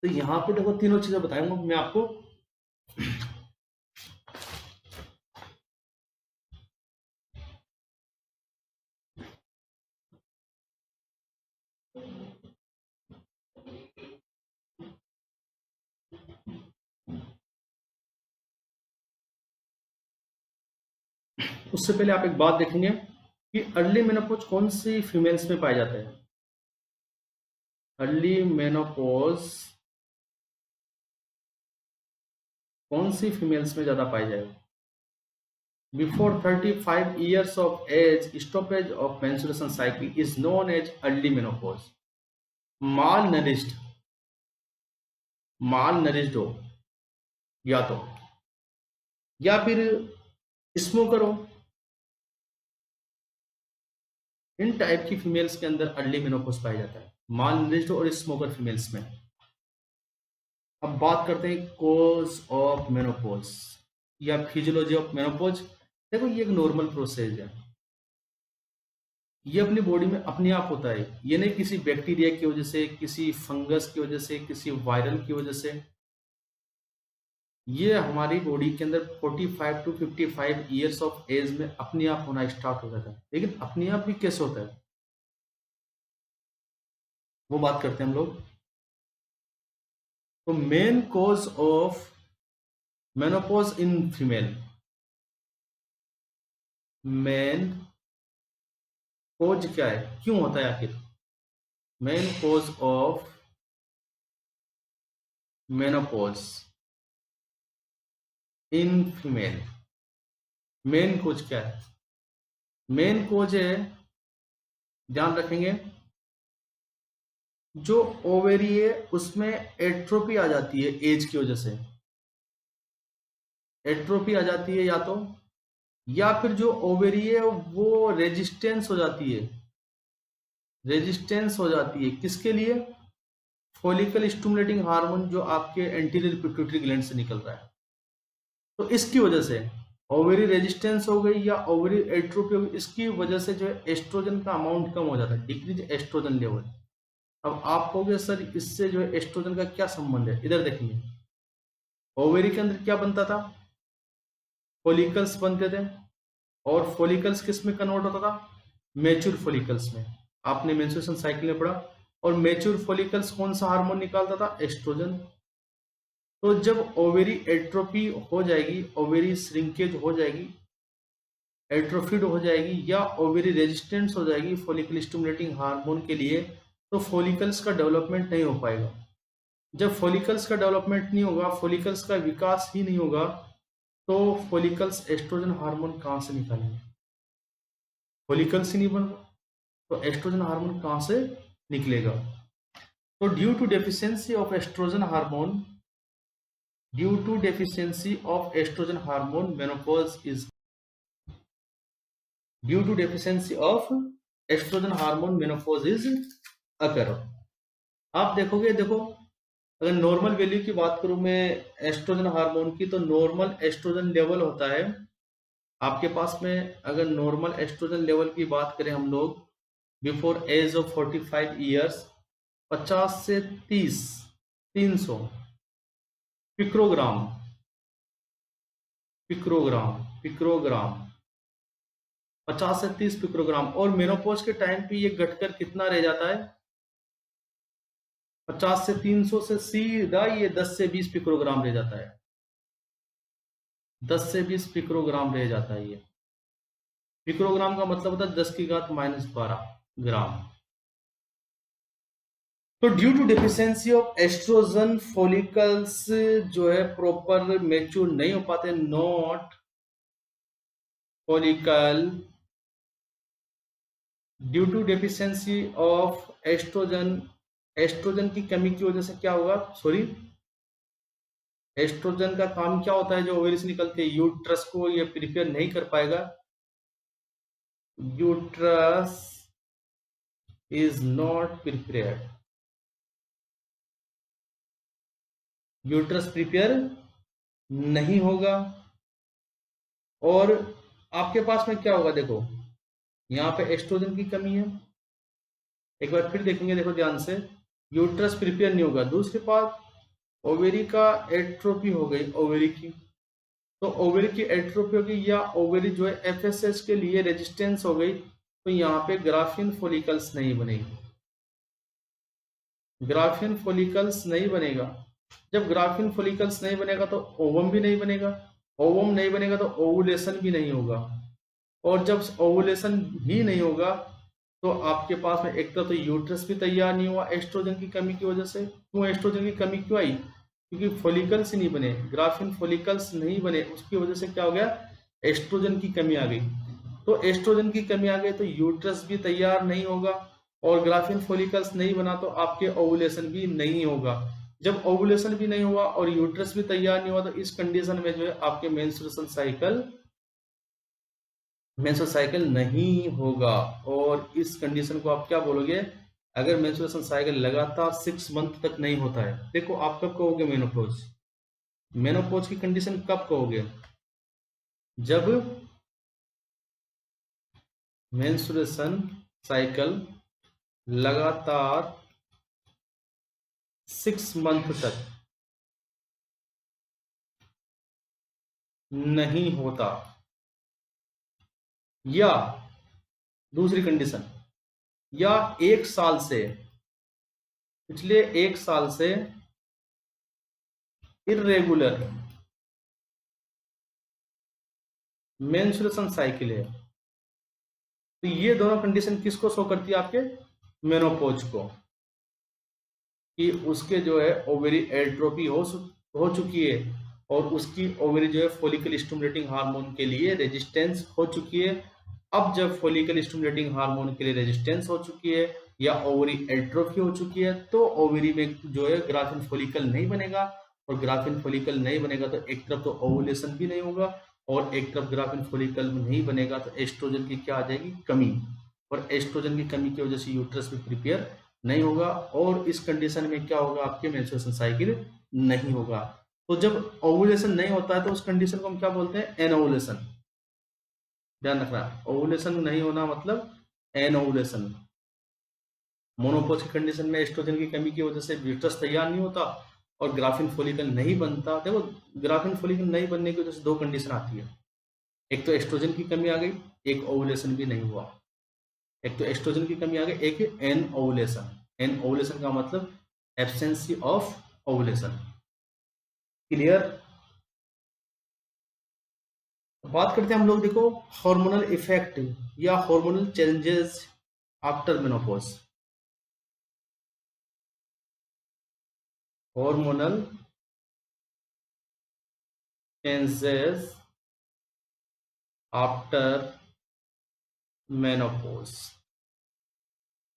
तो यहाँ पे देखो तीनों चीजें बताऊंगा मैं आपको। उससे पहले आप एक बात देखेंगे कि अर्ली मेनोपॉज कौन सी फीमेल्स में पाया जाता है। अर्ली मेनोपॉज कौन सी फीमेल्स में ज्यादा पाया जाएगा? Before 35 years of age, stoppage of menstruation cycle is known as early menopause. malnourished हो या फिर स्मोकर हो, इन टाइप की फीमेल्स के अंदर अर्ली मेनोपॉज पाया जाता है, मालनरिश्ड और स्मोकर फीमेल्स में। अब बात करते हैं कोज ऑफ मेनोपॉज या फिजियोलॉजी ऑफ मेनोपॉज। देखो ये एक नॉर्मल प्रोसेस है, ये अपनी बॉडी में अपने आप होता है, ये नहीं किसी बैक्टीरिया की वजह से, किसी फंगस की वजह से, किसी वायरल की वजह से। ये हमारी बॉडी के अंदर 45 to 55 ईयर्स ऑफ एज में अपने आप होना स्टार्ट हो जाता है। लेकिन अपने आप भी कैसे होता है वो बात करते हैं हम लोग। तो main cause of menopause in female, main cause क्या है, क्यों होता है आखिर? Main cause of menopause in female, main cause क्या है? मेन कॉज है, ध्यान रखेंगे, जो ओवेरी है उसमें एट्रोपी आ जाती है एज की वजह से। एट्रोपी आ जाती है या फिर जो ओवेरी है वो रेजिस्टेंस हो जाती है, किसके लिए? फॉलिकल स्टिमुलेटिंग हार्मोन जो आपके एंटीरियर पिट्यूटरी ग्लैंड से निकल रहा है। तो इसकी वजह से ओवेरी रेजिस्टेंस हो गई या ओवेरी एट्रोपी हो गई, इसकी वजह से जो है एस्ट्रोजन का अमाउंट कम हो जाता है, डिक्रीज एस्ट्रोजन लेवल। अब आप कहोगे सर इससे जो है एस्ट्रोजन का क्या संबंध है? इधर देखिए, ओवेरी के अंदर क्या बनता था? फॉलिकल्स बनते थे, और फॉलिकल्स किस में कन्वर्ट होता था? मैच्योर फॉलिकल्स में। आपने मेंस्ट्रुएशन साइकिल में पढ़ा। और मैच्योर फॉलिकल्स कौन सा हार्मोन निकालता था? एस्ट्रोजन। तो जब ओवेरी एट्रोफी हो जाएगी, ओवेरी श्रिंकेज हो जाएगी, एट्रोफिड हो जाएगी या ओवेरी रेजिस्टेंस हो जाएगी फॉलिकल स्टिमुलेटिंग हार्मोन के लिए, तो फॉलिकल्स का डेवलपमेंट नहीं हो पाएगा। जब फॉलिकल्स का डेवलपमेंट नहीं होगा, फॉलिकल्स का विकास ही नहीं होगा, तो फॉलिकल्स एस्ट्रोजन हार्मोन कहाँ से निकालेंगे? फॉलिकल्स ही नहीं बन रहा तो एस्ट्रोजन हार्मोन कहाँ से निकलेगा? तो due to deficiency of estrogen hormone, due to deficiency of estrogen hormone menopause is, due to deficiency of estrogen hormone menopause is occur. आप देखोगे, देखो अगर नॉर्मल वैल्यू की बात करूं मैं एस्ट्रोजन हार्मोन की, तो नॉर्मल एस्ट्रोजन लेवल होता है आपके पास में, अगर नॉर्मल एस्ट्रोजन लेवल की बात करें हम लोग बिफोर एज ऑफ 45 ईयर्स, 50 से 30 300 पिक्रोग्राम, पिक्रोग्राम, पिक्रोग्राम 50 से 30 पिक्रोग्राम। और मेनोपॉज के टाइम पे ये घटकर कितना रह जाता है? 50 से 300 से सीधा ये 10 से 20 पिक्रोग्राम रह जाता है। 10 से 20 पिक्रोग्राम रह जाता है। ये पिक्रोग्राम का मतलब होता है 10 की घात -12 ग्राम। तो due to deficiency of estrogen follicles जो है प्रॉपर मैच्योर नहीं हो पाते, not follicle, due to deficiency of estrogen, estrogen की कमी की वजह से क्या होगा? सॉरी, एस्ट्रोजन का काम क्या होता है जो ओवरी से निकलते हैं? यूट्रस को ये प्रिपेयर नहीं कर पाएगा, uterus is not prepared, uterus prepare नहीं होगा। और आपके पास में क्या होगा? देखो यहाँ पे एस्ट्रोजन की कमी है, एक बार फिर देखेंगे, देखो ध्यान से, यूट्रस प्रिपेयर नहीं होगा। दूसरी बात, ओवेरी का एट्रोफी हो गई, ओवेरी की, तो ओवेरी की एट्रोफी हो गई या ओवेरी जो है एफएसएच के लिए रेजिस्टेंस हो गई, तो यहाँ पे ग्राफियन फॉलिकल्स नहीं बनेगी, ग्राफियन फॉलिकल्स नहीं बनेगा। जब ग्राफियन फॉलिकल्स नहीं बनेगा तो ओवम भी नहीं बनेगा, ओवम नहीं बनेगा तो ओवुलेशन भी नहीं होगा। और जब ओवुलेशन ही नहीं होगा तो आपके पास में एक तो यूट्रस भी तैयार नहीं हुआ एस्ट्रोजन की कमी की वजह से। क्यों एस्ट्रोजन की कमी क्यों आई? क्योंकि फॉलिकल्स नहीं बने, ग्राफियन फॉलिकल्स नहीं बने, उसकी वजह से क्या हो गया? एस्ट्रोजन की कमी आ गई। तो एस्ट्रोजन की कमी आ गई तो यूट्रस भी तैयार नहीं होगा, और ग्राफियन फॉलिकल्स नहीं बना तो आपके ओवुलेशन भी नहीं होगा। जब ओवुलेशन भी नहीं हुआ और यूट्रस भी तैयार नहीं हुआ तो इस कंडीशन में जो है आपके मेंस्ट्रुएशन साइकिल नहीं होगा। और इस कंडीशन को आप क्या बोलोगे? अगर मेंस्ट्रुएशन साइकिल लगातार 6 मंथ तक नहीं होता है, देखो आप कब कहोगे मेनोपॉज? मेनोपॉज की कंडीशन कब कहोगे? जब मेंस्ट्रुएशन साइकिल लगातार 6 मंथ तक नहीं होता, या दूसरी कंडीशन, या 1 साल से, पिछले 1 साल से इर्रेगुलर मेंस्ट्रुएशन साइकिल है। तो ये दोनों कंडीशन किसको शो करती है? आपके मेनोपॉज को, कि उसके जो है ओवेरी एट्रोफी हो चुकी है और उसकी ओवेरी जो है फॉलिकल स्टिमुलेटिंग हार्मोन के लिए रेजिस्टेंस हो चुकी है। अब जब फॉलिकल स्टिमुलेटिंग हार्मोन के लिए रेजिस्टेंस हो चुकी है या ओवरी एट्रोफी हो चुकी है, तो ओवरी में जो है ग्राफिन फॉलिकल नहीं बनेगा, और ग्राफिन फॉलिकल नहीं बनेगा तो एक तरफ तो ओवुलेशन भी नहीं होगा और एक तरफ ग्राफिन फॉलिकल नहीं बनेगा तो एस्ट्रोजन की क्या आ जाएगी? कमी। और एस्ट्रोजन की कमी की वजह से यूट्रस भी प्रिपेयर नहीं होगा, और इस कंडीशन में क्या होगा? आपके मेंस्ट्रुएशन साइकिल नहीं होगा। तो जब ओवुलेशन नहीं होता है तो उस कंडीशन को हम क्या बोलते हैं? एनओवुलेशन। ध्यान रखना, ओवुलेशन नहीं होना मतलब एनओवुलेशन। मोनोपॉज की कंडीशन में एस्ट्रोजन की कमी की वजह से यूट्रस तैयार नहीं होता और ग्राफिन फॉलिकल नहीं बनता। देखो ग्राफिन फॉलिकल नहीं बनने की वजह से 2 कंडीशन आती है। एक तो एस्ट्रोजन की कमी आ गई, एक ओवुलेशन भी नहीं हुआ। एक तो एस्ट्रोजन की कमी आ गई, एक एन ओवुलेशन। एन ओवुलेशन का मतलब एब्सेंसी ऑफ ओवुलेशन। क्लियर। बात करते हैं हम लोग, देखो, हार्मोनल इफेक्ट या hormonal changes after menopause. Hormonal changes after menopause.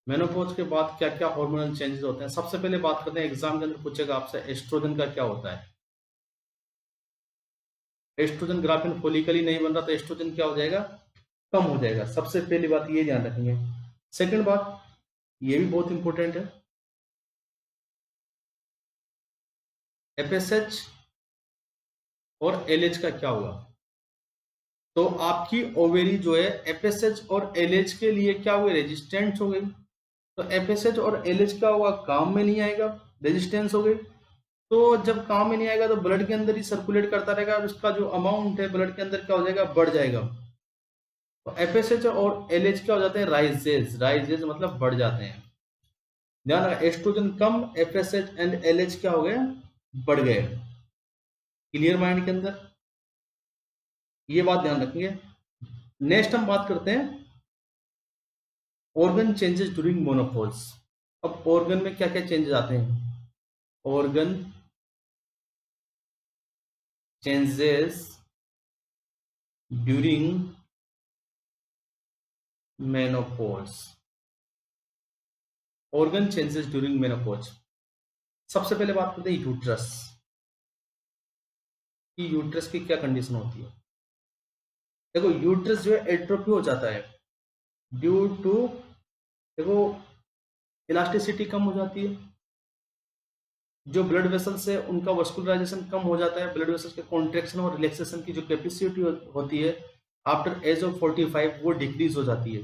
Menopause के बाद क्या क्या हार्मोनल चेंजेस होते हैं? सबसे पहले बात करते हैं, एग्जाम के अंदर पूछेगा आपसे एस्ट्रोजन का क्या होता है। एस्ट्रोजन ग्राफिन फॉलिकल ही नहीं बन रहा तो एस्ट्रोजन क्या हो जाएगा? कम हो जाएगा। सबसे पहली बात ये ध्यान रखेंगे। सेकंड बात, ये भी बहुत इंपॉर्टेंट है, एफएसएच और एलएच का क्या हुआ? तो आपकी ओवेरी जो है एफएसएच और एलएच के लिए क्या हुई? रेजिस्टेंट हो गई। तो एफएसएच और एलएच क्या होगा? काम में नहीं आएगा, रेजिस्टेंस हो गई। तो जब काम में नहीं आएगा तो ब्लड के अंदर ही सर्कुलेट करता रहेगा और उसका जो अमाउंट है ब्लड के अंदर क्या हो जाएगा? बढ़ जाएगा। तो एफएसएच और एलएच क्या हो जाते हैं? राइजेज। राइजेज मतलब बढ़ जाते हैं। ध्यान रखना, एस्ट्रोजन कम, एफएसएच एंड एलएच क्या हो गए? बढ़ गए। क्लियर माइंड के अंदर ये बात ध्यान रखेंगे। नेक्स्ट हम बात करते हैं ऑर्गन चेंजेस ड्यूरिंग मोनोपॉज। अब ऑर्गन में क्या क्या चेंजेस आते हैं? Organ changes during menopause. Organ changes during menopause. सबसे पहले बात करते हैं यूट्रस कि यूट्रस की क्या कंडीशन होती है। देखो, यूट्रस जो है एट्रोफी हो जाता है ड्यू टू, देखो, इलास्टिसिटी कम हो जाती है। जो ब्लड वेसल्स है उनका वस्कुलराइजेशन कम हो जाता है। ब्लड वेसल्स के कॉन्ट्रेक्शन और रिलैक्सेशन की जो कैपेसिटी होती है आफ्टर एज ऑफ 45 वो डिक्रीज हो जाती है,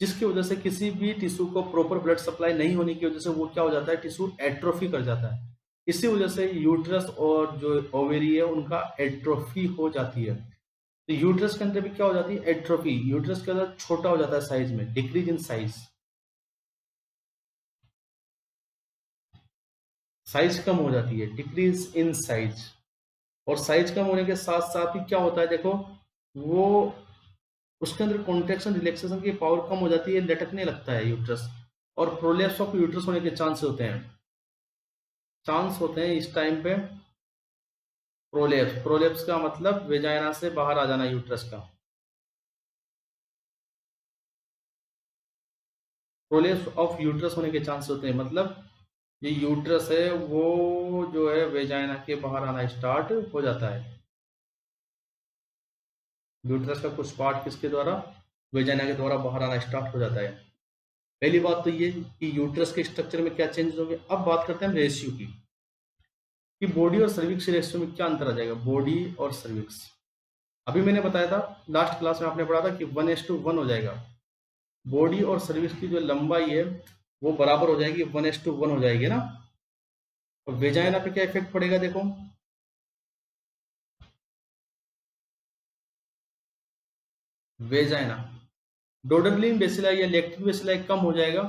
जिसकी वजह से किसी भी टिश्यू को प्रॉपर ब्लड सप्लाई नहीं होने की वजह से वो क्या हो जाता है? टिश्यू एट्रोफी कर जाता है। इसी वजह से यूट्रस और जो ओवेरी है उनका एट्रोफी हो जाती है। तो यूट्रस के अंदर भी क्या हो जाती है? एट्रोफी। यूट्रस के अंदर छोटा हो जाता है साइज में, डिक्रीज इन साइज, साइज कम हो जाती है, डिक्रीज इन साइज। और साइज कम होने के साथ साथ ही क्या होता है? देखो, वो उसके अंदर कॉन्ट्रेक्शन रिलैक्सेशन की पावर कम हो जाती है, लटकने लगता है यूट्रस, और प्रोलैप्स ऑफ यूट्रस होने के चांस होते हैं। चांस होते हैं इस टाइम पे प्रोलैप्स। प्रोलैप्स का मतलब वेजाइना से बाहर आ जाना यूट्रस का। प्रोलैप्स ऑफ यूट्रस होने के चांस होते हैं, मतलब ये यूट्रस है वो जो है वेजाइना के बाहर आना स्टार्ट हो जाता है। यूट्रस का कुछ पार्ट किसके द्वारा? वेजाइना के द्वारा बाहर आना स्टार्ट हो जाता है। पहली बात तो ये कि यूट्रस के स्ट्रक्चर में क्या चेंजेस होंगे। अब बात करते हैं हम रेशियो की कि बॉडी और सर्विक्स रेशियो में क्या अंतर आ जाएगा। बॉडी और सर्विक्स, अभी मैंने बताया था लास्ट क्लास में, आपने पढ़ा था कि 1:1 हो जाएगा। बॉडी और सर्विक्स की जो लंबाई है वो बराबर हो जाएगी, 1:1 हो जाएगी ना। और वेजाइना पे क्या इफेक्ट पड़ेगा? देखो, वेजाइना, डोडरलिन बेसिलाई या लैक्टिक बेसिलाई कम हो जाएगा।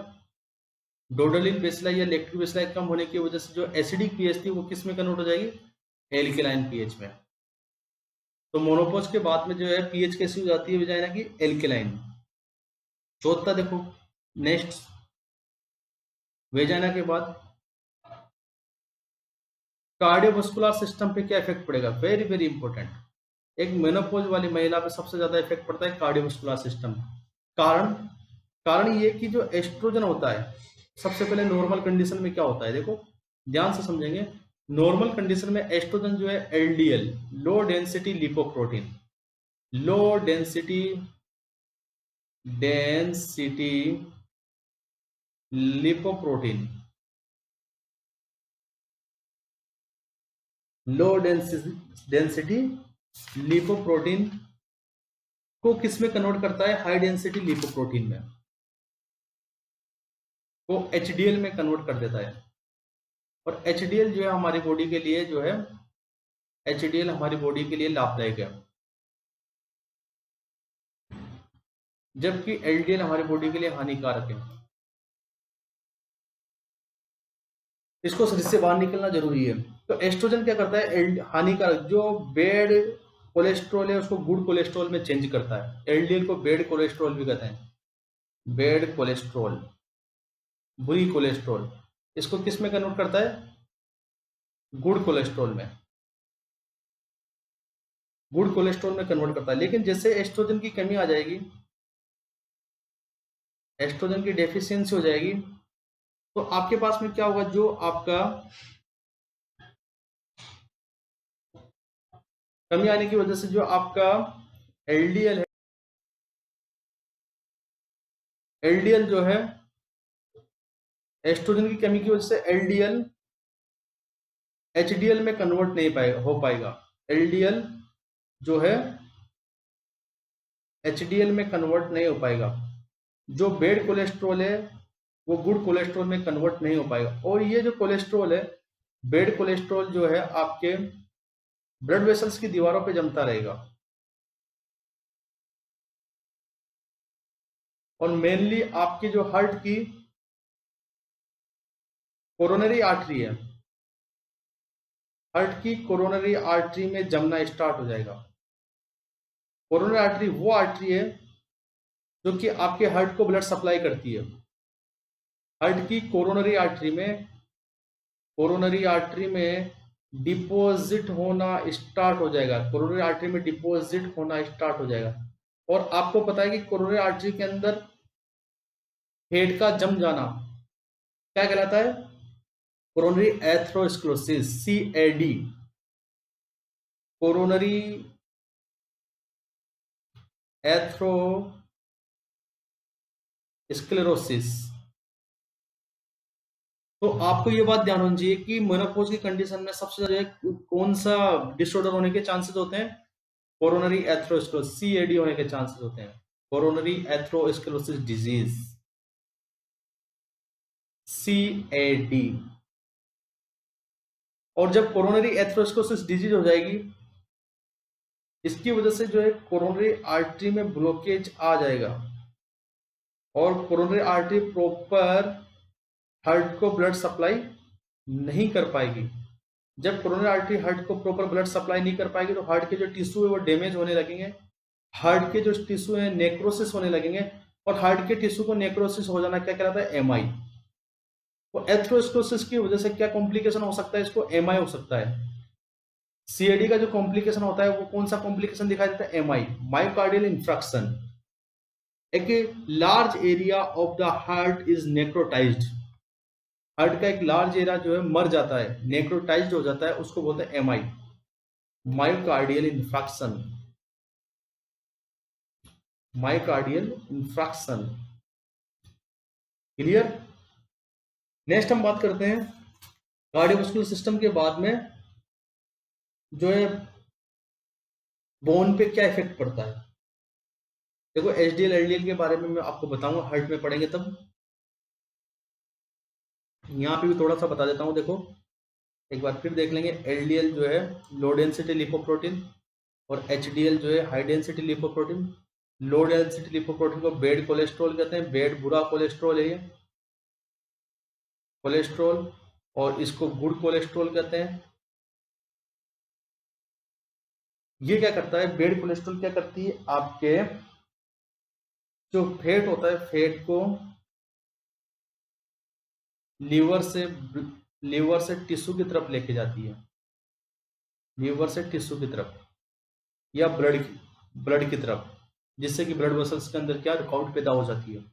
डोडरलिन बेसिलाई या लैक्टिक बेसिलाई कम होने की वजह से जो एसिडिक पीएच थी वो किस में कन्वर्ट हो जाएगी? एल्केलाइन पीएच में। तो मोनोपोज के बाद में जो है पीएच कैसी हो जाती है वेजाइना की? एल्केलाइन। चौथा देखो, नेक्स्ट, वेजाइना के बाद कार्डियोवास्कुलर सिस्टम पे क्या इफेक्ट पड़ेगा? Very very important. एक मेनोपॉज वाली महिला पे सबसे ज्यादा इफेक्ट पड़ता है कार्डियोवास्कुलर सिस्टम। कारण कारण ये कि जो एस्ट्रोजन होता है, सबसे पहले नॉर्मल कंडीशन में क्या होता है? देखो, ध्यान से समझेंगे। नॉर्मल कंडीशन में एस्ट्रोजन जो है LDL, low density lipoprotein, low density density lipoprotein, low density lipoprotein को किस में कन्वर्ट करता है? हाई डेंसिटी लिपोप्रोटीन में, वो एचडीएल में कन्वर्ट कर देता है। और एचडीएल जो है हमारी बॉडी के लिए जो है, एचडीएल हमारी बॉडी के लिए लाभदायक है। जबकि एलडीएल हमारी बॉडी के लिए हानिकारक है। इसको शरीर से बाहर निकलना जरूरी है। तो एस्ट्रोजन क्या करता है, हानिकारक जो बैड कोलेस्ट्रॉल है उसको गुड कोलेस्ट्रॉल में चेंज करता है। एलडीएल को बैड कोलेस्ट्रॉल भी कहते हैं, बैड कोलेस्ट्रॉल, बुरी कोलेस्ट्रॉल। इसको किस में कन्वर्ट करता है, गुड कोलेस्ट्रॉल में, गुड कोलेस्ट्रॉल में कन्वर्ट करता है। लेकिन जैसे एस्ट्रोजन की कमी आ जाएगी, एस्ट्रोजन की डेफिशिएंसी हो जाएगी, तो आपके पास में क्या होगा, जो आपका कमी आने की वजह से जो आपका एलडीएल है, एलडीएल जो है एस्ट्रोजन की कमी की वजह से एलडीएल एचडीएल में कन्वर्ट नहीं हो पाएगा। एलडीएल जो है एचडीएल में कन्वर्ट नहीं हो पाएगा। जो बैड कोलेस्ट्रॉल है वो गुड कोलेस्ट्रॉल में कन्वर्ट नहीं हो पाएगा। और ये जो कोलेस्ट्रॉल है, बैड कोलेस्ट्रॉल जो है आपके ब्लड वेसल्स की दीवारों पे जमता रहेगा। और मेनली आपकी जो हार्ट की कोरोनरी आर्टरी है, हार्ट की कोरोनरी आर्टरी में जमना स्टार्ट हो जाएगा। कोरोनरी आर्टरी वो आर्टरी है जो कि आपके हार्ट को ब्लड सप्लाई करती है। हार्ट की कोरोनरी आर्टरी में डिपॉजिट होना स्टार्ट हो जाएगा, कोरोनरी आर्टरी में डिपॉजिट होना स्टार्ट हो जाएगा। और आपको पता है कि कोरोनरी आर्टरी के अंदर फेट का जम जाना क्या कहलाता है, coronary atherosclerosis, CAD, coronary atherosclerosis. तो आपको ये बात ध्यान होनी चाहिए कि मेनोपॉज की कंडीशन में सबसे ज्यादा कौन सा डिसऑर्डर होने के चांसेस होते हैं, कोरोनरी एथेरोस्क्लेरोसिस, CAD होने के चांसेस होते हैं, कोरोनरी एथेरोस्क्लेरोसिस डिजीज, CAD। और जब कोरोनरी एथेरोस्क्लेरोसिस डिजीज हो जाएगी, इसकी वजह से जो है कोरोनरी आर्टरी में ब्लॉकेज आ जाएगा और कोरोनरी आर्टरी प्रॉपर हार्ट को ब्लड सप्लाई नहीं कर पाएगी। जब कोरोनरी आर्टरी हार्ट को प्रॉपर ब्लड सप्लाई नहीं कर पाएगी तो हार्ट के जो टिश्यू है वो डैमेज होने लगेंगे, हार्ट के जो टिश्यू है नेक्रोसिस होने लगेंगे। और हार्ट के टिश्यू को नेक्रोसिस हो जाना क्या कहलाता है, MI। तो एथेरोस्क्लेरोसिस की वजह से क्या कॉम्प्लिकेशन हो सकता है, इसको MI हो सकता है। CAD का जो कॉम्प्लिकेशन होता है वो कौन सा कॉम्प्लिकेशन दिखाई देता है, MI, मायोकार्डियल इंफ्रैक्शन। एक large area of the heart is necrotised, heart का एक लार्ज एरिया जो है मर जाता है, नेक्रोटाइज्ड हो जाता है, उसको बोलते हैं MI, myocardial infraction, myocardial infraction. Clear. Next हम बात करते हैं कार्डियोवास्कुलर सिस्टम के बाद में जो है बोन पे क्या इफेक्ट पड़ता है। देखो HDL LDL के बारे में मैं आपको बताऊंगा, हार्ट में पढ़ेंगे तब। यहाँ पे भी थोड़ा सा बता देता हूँ, देखो एक बार फिर देख लेंगे। LDL जो है लो डेंसिटी लिपोप्रोटीन और HDL जो है high density lipoprotein. Low density lipoprotein को बैड कोलेस्ट्रॉल कहते हैं, बैड बुरा कोलेस्ट्रॉल है ये कोलेस्ट्रॉल, और इसको गुड कोलेस्ट्रॉल कहते हैं। ये क्या करता है, बैड कोलेस्ट्रॉल क्या करती है, आपके जो फैट होता है फैट को लीवर से टिश्यू की तरफ लेके जाती है, लीवर से टिश्यू की तरफ या ब्लड की तरफ, जिससे कि ब्लड वेसल्स के अंदर क्या रुकावट पैदा हो जाती है।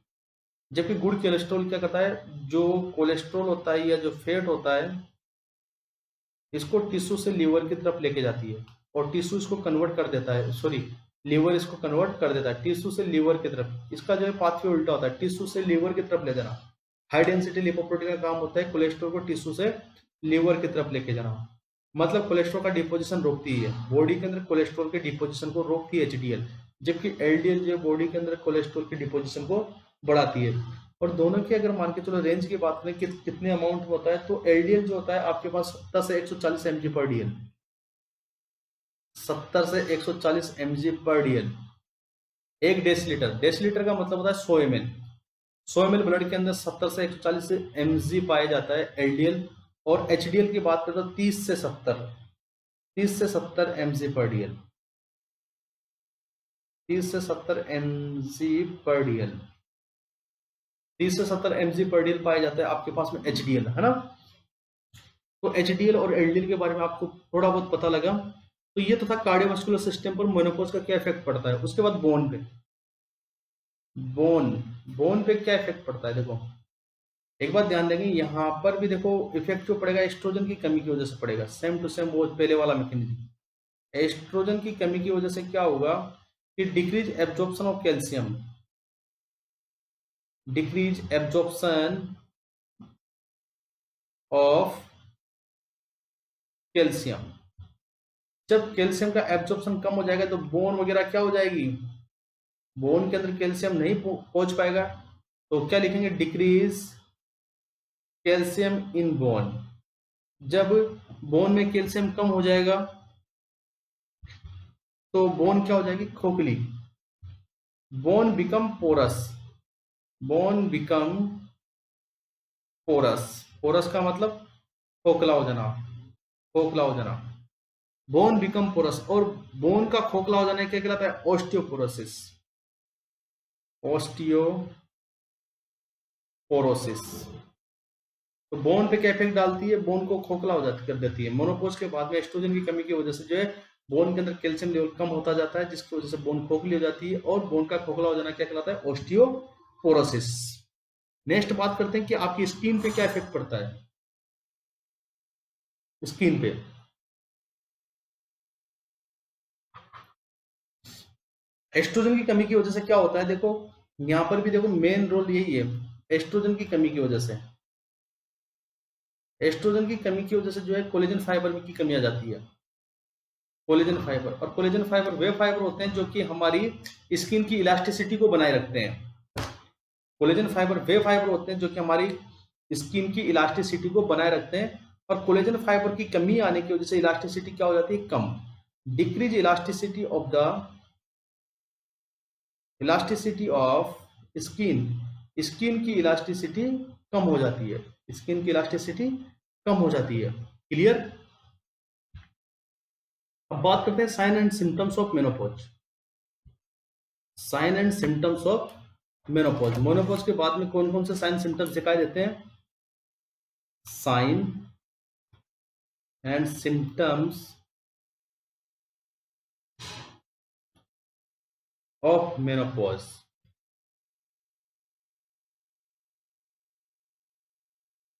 जबकि गुड कोलेस्ट्रॉल क्या करता है, जो कोलेस्ट्रॉल होता है या जो फैट होता है इसको टिश्यू से लीवर की तरफ लेके जाती है और टिश्यू इसको कन्वर्ट कर देता है, सॉरी लीवर इसको कन्वर्ट कर देता है टिश्यू से लीवर की तरफ। इसका जो है पाथवे उल्टा होता है, टिश्यू से लीवर की तरफ ले जाना। हाई डेंसिटी लिपोप्रोटीन का काम होता है कोलेस्ट्रॉल को टिश्यू से लीवर की तरफ लेके जाना, मतलब कोलेस्ट्रॉल का डिपोजिशन रोकती है, बॉडी के अंदर कोलेस्ट्रॉल के डिपोजिशन को रोकती है HDL। जबकि LDL जो बॉडी के अंदर कोलेस्ट्रॉल के डिपोजिशन को बढ़ाती है। और दोनों की अगर मान के चलो रेंज की बात करें कितने अमाउंट होता है, तो LDL जो होता है आपके पास 70 से 140 mg पर DL, 70 से 140 mg पर DL। 1 डेसीलीटर, डेसीलीटर का मतलब होता है 100 ml। 100 ml ब्लड के अंदर 70 से 140 mg पाया जाता है एलडीएल, और एचडीएल की बात करें तो 30 से 70 mg पर डीएल, 30 से 70 mg पर डीएल, 30 से 70 mg पर डीएल पाया जाता है आपके पास में एचडीएल, है ना। तो एचडीएल और एलडीएल के बारे में आपको थोड़ा बहुत पता लगा। तो ये तो था कार्डियोवास्कुलर सिस्टम पर मेनोपॉज का क्या इफेक्ट पड़ता है। उसके बाद बोन पे, बोन बोन पे क्या इफेक्ट पड़ता है, देखो एक बात ध्यान देंगे, यहाँ पर भी देखो इफेक्ट जो पड़ेगा एस्ट्रोजन की कमी की वजह से पड़ेगा, सेम टू सेम वो पहले वाला मैकेनिज्म। एस्ट्रोजन की कमी की वजह से क्या होगा कि decrease absorption of calcium, decrease absorption of calcium. जब कैल्शियम का एब्जॉर्प्शन कम हो जाएगा तो बोन वगैरह क्या हो जाएगी, बोन के अंदर कैल्शियम नहीं पहुंच पाएगा। तो क्या लिखेंगे, डिक्रीज कैल्शियम इन बोन। जब बोन में कैल्शियम कम हो जाएगा तो बोन क्या हो जाएगी, खोखली। Bone become porous, bone become porous, porous का मतलब खोखला हो जाना, खोखला हो जाना, बोन बिकम पोरस। और बोन का खोखला हो जाना क्या कहलाता है, ऑस्टियोपोरोसिस, ऑस्टियोपोरोसिस। तो बोन पे क्या इफेक्ट डालती है, बोन को खोखला हो जाती कर देती है। मोनोपोज के बाद में एस्ट्रोजन की कमी की वजह से जो है बोन के अंदर कैल्शियम लेवल कम होता जाता है, जिसकी वजह से बोन खोखली हो जाती है, और बोन का खोखला हो जाना क्या कहलाता है, ऑस्टियोपोरोसिस। नेक्स्ट बात करते हैं कि आपकी स्किन पे क्या इफेक्ट पड़ता है। स्किन पे एस्ट्रोजन की कमी की वजह से क्या होता है, देखो यहां पर भी देखो मेन रोल यही है, एस्ट्रोजन की कमी की वजह से, एस्ट्रोजन की कमी की वजह से जो है कोलेजन फाइबर की कमी आ जाती है। कोलेजन फाइबर, और कोलेजन फाइबर वे फाइबर होते हैं जो कि हमारी स्किन की इलास्टिसिटी को बनाए रखते हैं। कोलेजन फाइबर वे फाइबर होते हैं जो कि हमारी स्किन की इलास्टिसिटी को बनाए रखते हैं, और कोलेजन फाइबर की कमी आने की वजह से इलास्टिसिटी क्या हो जाती है, कम। Decrease elasticity of the, elasticity of skin, skin की इलास्टिसिटी कम हो जाती है, स्किन की इलास्टिसिटी कम हो जाती है। क्लियर। अब बात करते हैं sign and symptoms of menopause. Sign and symptoms of menopause, menopause के बाद में कौन कौन से साइन सिम्टम्स दिखाई देते हैं, sign and symptoms of menopause.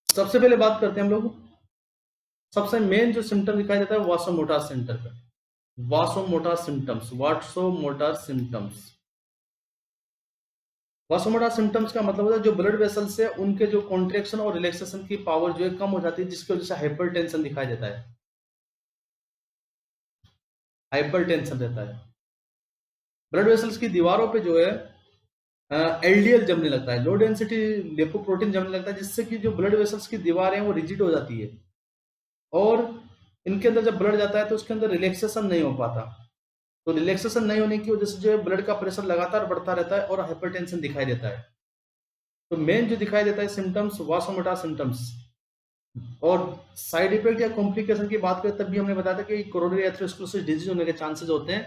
सबसे पहले बात करते हैं हम लोग, सबसे मेन जो सिम्टम दिखाई देता है वासोमोटर सेंटर पे, vasomotor symptoms, vasomotor symptoms. Vasomotor symptoms का मतलब होता है जो ब्लड वेसल्स है उनके जो कॉन्ट्रेक्शन और रिलैक्सेशन की पावर जो है कम हो जाती है, जिसकी वजह से हाइपरटेंशन दिखाई देता है, हाइपरटेंशन रहता है। ब्लड वेसल्स की दीवारों पे जो है एलडीएल जमने लगता है, लो डेंसिटी लिपोप्रोटीन जमने लगता है, जिससे कि जो ब्लड वेसल्स की दीवार है वो रिजिड हो जाती है, और इनके अंदर जब ब्लड जाता है तो उसके अंदर रिलैक्सेशन नहीं हो पाता। तो रिलैक्सेशन नहीं होने की वजह से जो है ब्लड का प्रेशर लगातार बढ़ता रहता है और हाइपरटेंशन दिखाई देता है। तो मेन जो दिखाई देता है सिम्टम्स वासोमोटर सिम्टम्स। और साइड इफेक्ट या कॉम्प्लिकेशन की बात करें तब भी हमने बताया था कि कोरोनरी एथेरोस्क्लेरोसिस डिजीज होने के चांसेस होते हैं।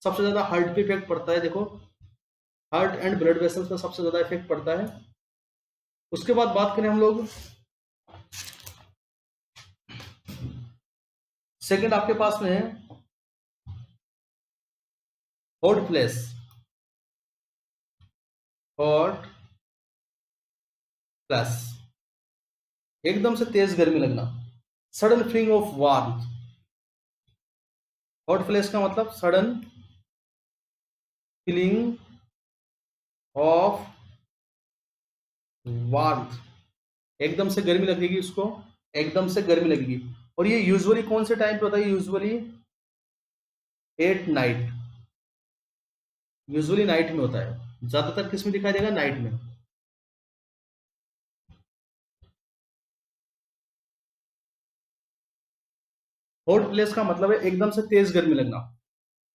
सबसे ज्यादा हार्ट पे इफेक्ट पड़ता है, देखो हार्ट एंड ब्लड वेसल्स का सबसे ज्यादा इफेक्ट पड़ता है। उसके बाद बात करें हम लोग, सेकंड आपके पास में है हॉट फ्लैश, हॉट फ्लैश, एकदम से तेज गर्मी लगना, sudden feeling of warmth. Hot flash का मतलब सडन फीलिंग ऑफ वार्मथ, एकदम से गर्मी लगेगी उसको, एकदम से गर्मी लगेगी। और ये यूजुअली कौन से टाइम पे होता है, usually at night, usually night में होता है। ज्यादातर किस में दिखाई देगा, नाइट में। हॉट प्लेस का मतलब है एकदम से तेज गर्मी लगना,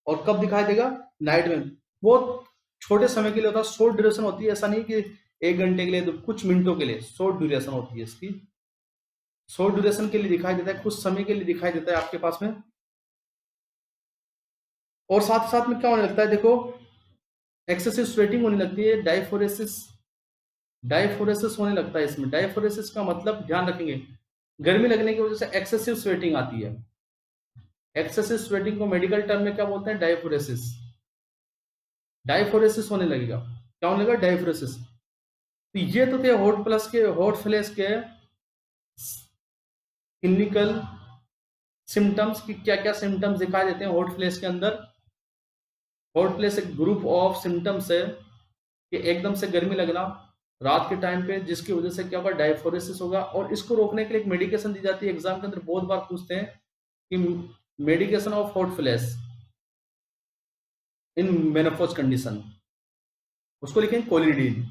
और कब दिखाई देगा, नाइट में। बहुत छोटे समय के लिए होता है, शॉर्ट ड्यूरेशन होती है, ऐसा नहीं कि 1 घंटे के लिए, तो कुछ मिनटों के लिए शॉर्ट ड्यूरेशन होती है इसकी। शॉर्ट ड्यूरेशन के लिए दिखाई देता है, कुछ समय के लिए दिखाई देता है आपके पास में। और साथ साथ में क्या होने लगता है, देखो एक्सेसिव स्वेटिंग होने लगती है, डायफोरेसिस, डायफोरेसिस होने लगता है इसमें। डायफोरेसिस का मतलब ध्यान रखेंगे, गर्मी लगने की वजह से एक्सेसिव स्वेटिंग आती है। एक्सेसिव स्वेटिंग को मेडिकल टर्म में क्या बोलते हैं, डायफोरेसिस। डायफोरेसिस होने लगेगा, क्या होने लगेगा, डायफोरेसिस। तो ये तो थे हॉट प्लस के, हॉट फ्लैश के क्लिनिकल सिम्टम्स की, क्या क्या सिम्टम्स दिखाई देते हैं हॉट फ्लैश के अंदर। हॉट फ्लैश एक ग्रुप ऑफ सिम्टम्स है कि एकदम से गर्मी लगना रात के टाइम पे, जिसकी वजह से क्या होगा, डायफोरेसिस होगा। और इसको रोकने के लिए एक मेडिकेशन दी जाती है, एग्जाम के अंदर बहुत बार पूछते हैं कि medication of hot flash in menopause condition, उसको लिखेंगे कोलिनिडीन।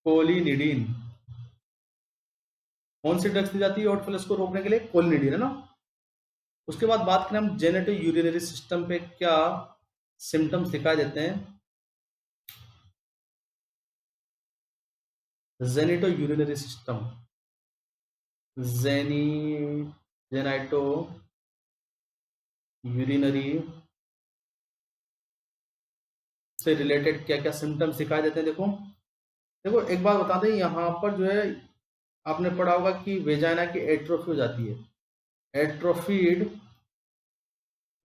कोलिनिडीन कौन सी ड्रग्स दी जाती है हॉट फ्लैश को रोकने के लिए, कोलिनिडीन, है ना। उसके बाद बात करें हम जेनेटो यूरिनरी सिस्टम पे क्या सिम्टम्स दिखाई देते हैं। Genito urinary system, jenny genito urinary से रिलेटेड क्या क्या सिम्टम्स दिखाई देते हैं। देखो देखो एक बात बता दें, यहाँ पर जो है आपने पढ़ा होगा कि वेजाइना की एट्रोफी हो जाती है, एट्रोफीड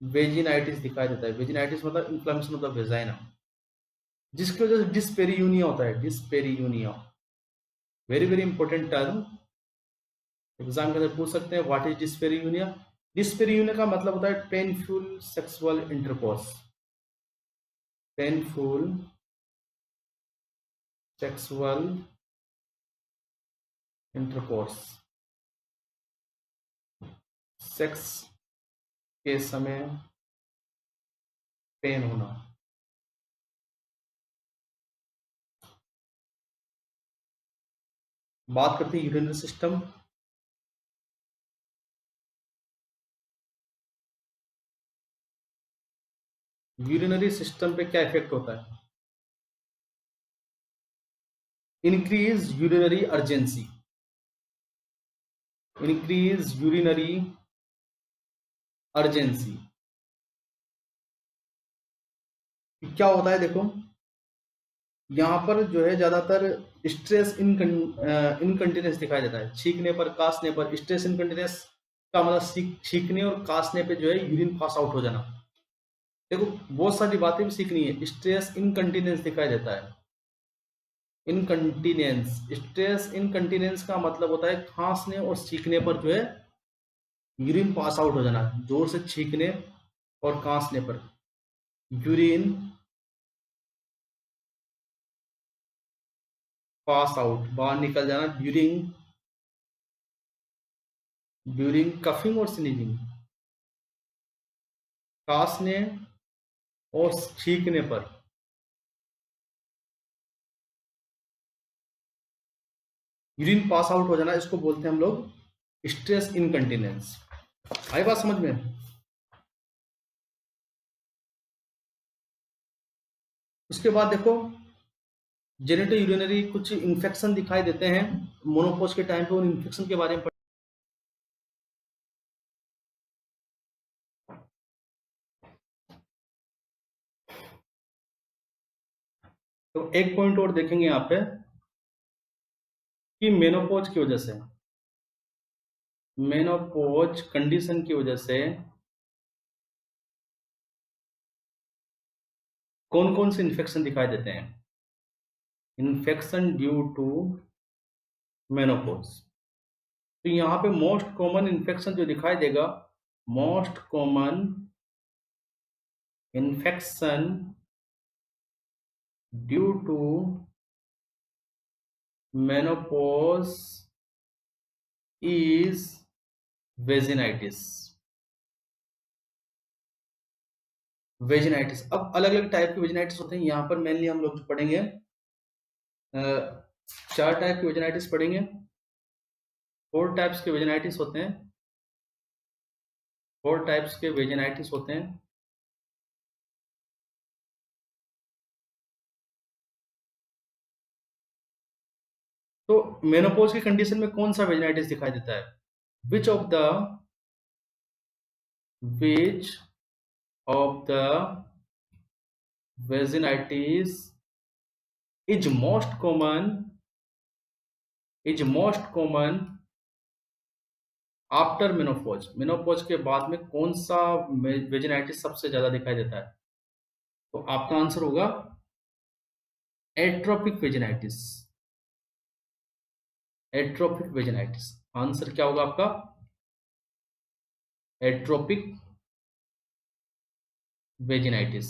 वेजिनाइटिस दिखाई देता है। वेजिनाइटिस मतलब इन्फ्लेमेशन ऑफ द वेजाइना, जिसकी वजह से डिस्पेरियूनिया होता है। Dyspareunia very very important term, exam के अंदर पूछ सकते हैं, व्हाट इज डिस्पेरियूनिया। डिस्पेरियूनिया का मतलब होता है painful sexual intercourse, painful sexual intercourse, sex के समय पेन होना। बात करते हैं यूरिनरी सिस्टम। यूरिनरी सिस्टम पे क्या इफेक्ट होता है, increase urinary urgency, increase urinary urgency. क्या होता है, देखो यहाँ पर जो है ज्यादातर स्ट्रेस इनकंटिनेंस दिखाई देता है, छींकने पर, काशने पर। स्ट्रेस इनकंटिनेंस का मतलब छींकने और काशने पे जो है यूरिन पास आउट हो जाना। देखो बहुत सारी बातें भी सीखनी है। स्ट्रेस इनकंटिनेंस दिखाई देता है, इनकंटिनेंस, स्ट्रेस इनकंटिनेंस का मतलब होता है खांसने और छींकने पर जो है यूरिन पास आउट हो जाना, जोर से छींकने और कांसने पर यूरिन पास आउट, बाहर निकल जाना ड्यूरिंग ड्यूरिंग कफिंग और स्नीजिंग, कांसने और छींकने पर यूरिन पास आउट हो जाना, इसको बोलते हैं हम लोग स्ट्रेस इनकंटिनेंस। आई बात समझ में। उसके बाद देखो जेनेटो यूरिनरी कुछ इन्फेक्शन दिखाई देते हैं मोनोपोज के टाइम पे, उन इन्फेक्शन के बारे में तो एक पॉइंट और देखेंगे यहाँ पे कि मेनोपोज की वजह से, मेनोपोज कंडीशन की वजह से कौन कौन से इन्फेक्शन दिखाई देते हैं। इन्फेक्शन ड्यू टू मेनोपोज, तो यहाँ पे मोस्ट कॉमन इन्फेक्शन जो दिखाई देगा, most common infection due to menopause is vaginitis. Vaginitis, अब अलग अलग टाइप के वेजिनाइटिस होते हैं, यहाँ पर मेनली हम लोग पढ़ेंगे 4 टाइप के वेजिनाइटिस पढ़ेंगे। 4 टाइप्स के वेजिनाइटिस होते हैं, 4 टाइप्स के वेजिनाइटिस होते हैं। तो मेनोपॉज की कंडीशन में कौन सा वेजिनाइटिस दिखाई देता है? Which of the vaginitis is most common after menopause? Menopause के बाद में कौन सा वेजिनाइटिस सबसे ज्यादा दिखाई देता है? तो आपका आंसर होगा एट्रोपिक वेजिनाइटिस। एट्रोपिक वेजिनाइटिस आंसर क्या होगा आपका? एट्रोपिक वेजिनाइटिस।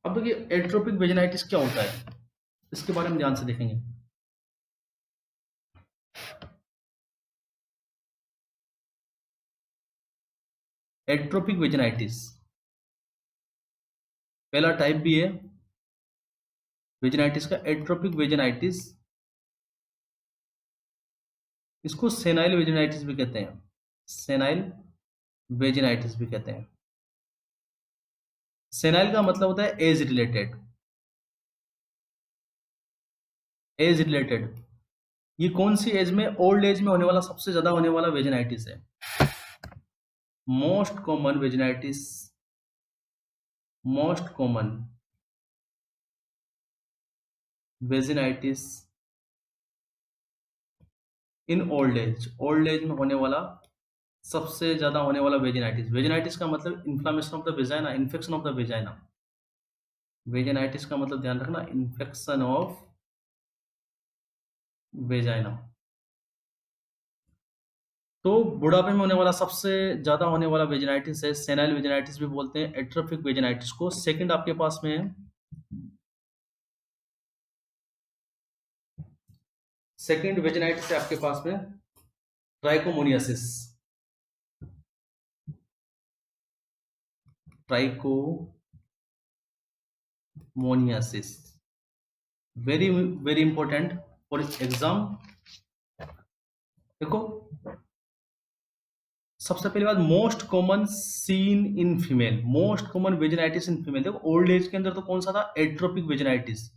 अब देखिए एट्रोपिक वेजिनाइटिस क्या होता है, इसके बारे में ध्यान से देखेंगे। एट्रोपिक वेजिनाइटिस पहला टाइप भी है वेजिनाइटिस का, एट्रोपिक वेजिनाइटिस। इसको सेनाइल वेजिनाइटिस भी कहते हैं, सेनाइल वेजिनाइटिस भी कहते हैं। सेनाइल का मतलब होता है एज रिलेटेड, एज रिलेटेड। ये कौन सी एज में? ओल्ड एज में होने वाला, सबसे ज्यादा होने वाला वेजिनाइटिस है। Most common vaginitis, most common vaginitis in old age, old age में होने वाला सबसे ज्यादा होने वाला वेजिनाइटिस। वेजिनाइटिस का मतलब inflammation of the vagina, infection of the vagina. Vaginitis का मतलब ध्यान रखना, इन्फेक्शन ऑफ वेजाइना। तो बुढ़ापे में होने वाला सबसे ज्यादा होने वाला वेजिनाइटिस है, सेनाइल वेजिनाइटिस भी बोलते हैं एट्रोपिक वेजिनाइटिस को। सेकंड आपके पास में है, सेकंड वेजिनाइटिस है आपके पास में trichomoniasis. Trichomoniasis very very important for exam. देखो सबसे पहली बात, most common seen in female, most common vaginitis in female. देखो ओल्ड एज के अंदर तो कौन सा था? एट्रोपिक वेजिनाइटिस।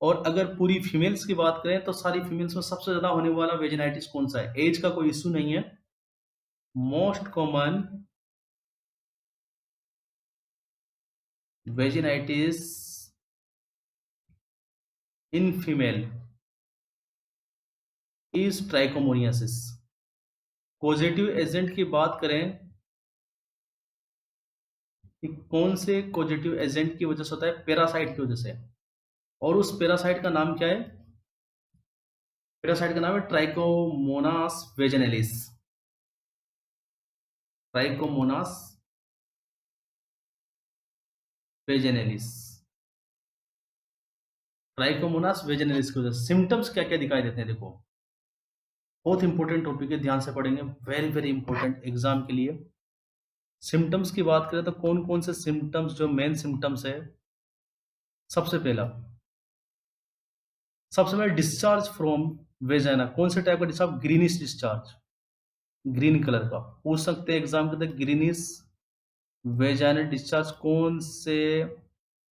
और अगर पूरी फीमेल्स की बात करें तो सारी फीमेल्स में सबसे ज्यादा होने वाला वेजिनाइटिस कौन सा है? एज का कोई इश्यू नहीं है। Most common vaginitis in female is trichomoniasis. Positive agent की बात करें कि कौन से पॉजिटिव एजेंट की वजह से होता है? पैरासाइट की वजह से। और उस पैरासाइट का नाम क्या है? पैरासाइट का नाम है trichomonas vaginalis. Trichomonas vaginalis, trichomonas vaginalis की वजह से। सिम्टम्स क्या क्या दिखाई देते हैं? देखो बहुत इंपॉर्टेंट टॉपिक है, ध्यान से पढ़ेंगे, वेरी वेरी इंपॉर्टेंट एग्जाम के लिए। सिम्टम्स की बात करें तो कौन कौन से सिम्टम्स जो मेन सिम्टम्स है? सबसे पहला डिस्चार्ज फ्रॉम वेजाइना। कौन से टाइप का discharge? Greenish discharge, green colour का। पूछ सकते हैं एग्जाम के अंदर, ग्रीनिश वेजाइनल डिस्चार्ज कौन से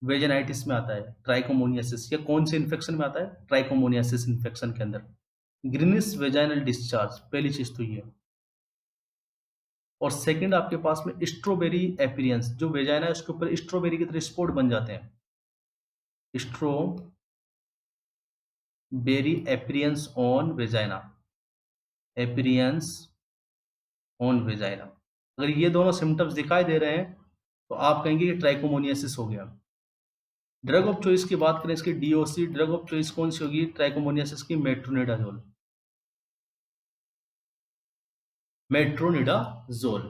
वेजाइनाइटिस में आता है? ट्राइकोमोनियासिस। या कौन से इन्फेक्शन में आता है? ट्राइकोमोनियासिस इन्फेक्शन के अंदर ग्रीनिश वेजाइनल डिस्चार्ज, पहली चीज तो ये। और सेकंड आपके पास में स्ट्रॉबेरी एपियरेंस, जो वेजाइना है उसके ऊपर स्ट्रॉबेरी की तरह स्पॉट बन जाते हैं। Strawberry appearance on vagina, appearance on vagina. अगर ये दोनों सिम्टम्स दिखाई दे रहे हैं तो आप कहेंगे कि ट्राइकोमोनियासिस हो गया। ड्रग ऑफ चॉइस की बात करें इसकी, डीओसी ड्रग ऑफ चॉइस कौन सी होगी ट्राइकोमोनियासिस की? Metronidazole, metronidazole.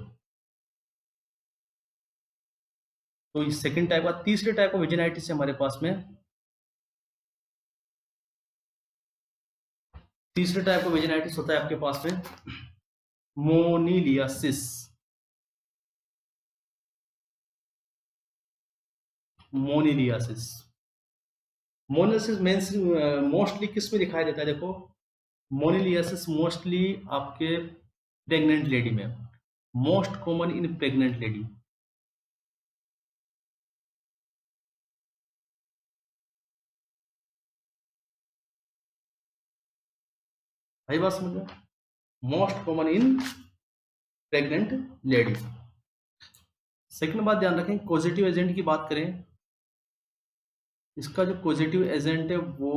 तो ये सेकंड टाइप का। तीसरे टाइप का वेजिनाइटिस है हमारे पास में, तीसरे टाइप का वेजिनाइटिस होता है आपके पास में मोनिलियासिस। मोनिलियासिस, मोनिलियासिस मोस्टली किस में दिखाई देता है? देखो मोनिलियासिस मोस्टली आपके प्रेग्नेंट लेडी में, most common in pregnant lady. भाई बात समझ में? Most common in pregnant lady. Second बात ध्यान रखें, कॉजेटिव एजेंट की बात करें, इसका जो कॉजेटिव एजेंट है वो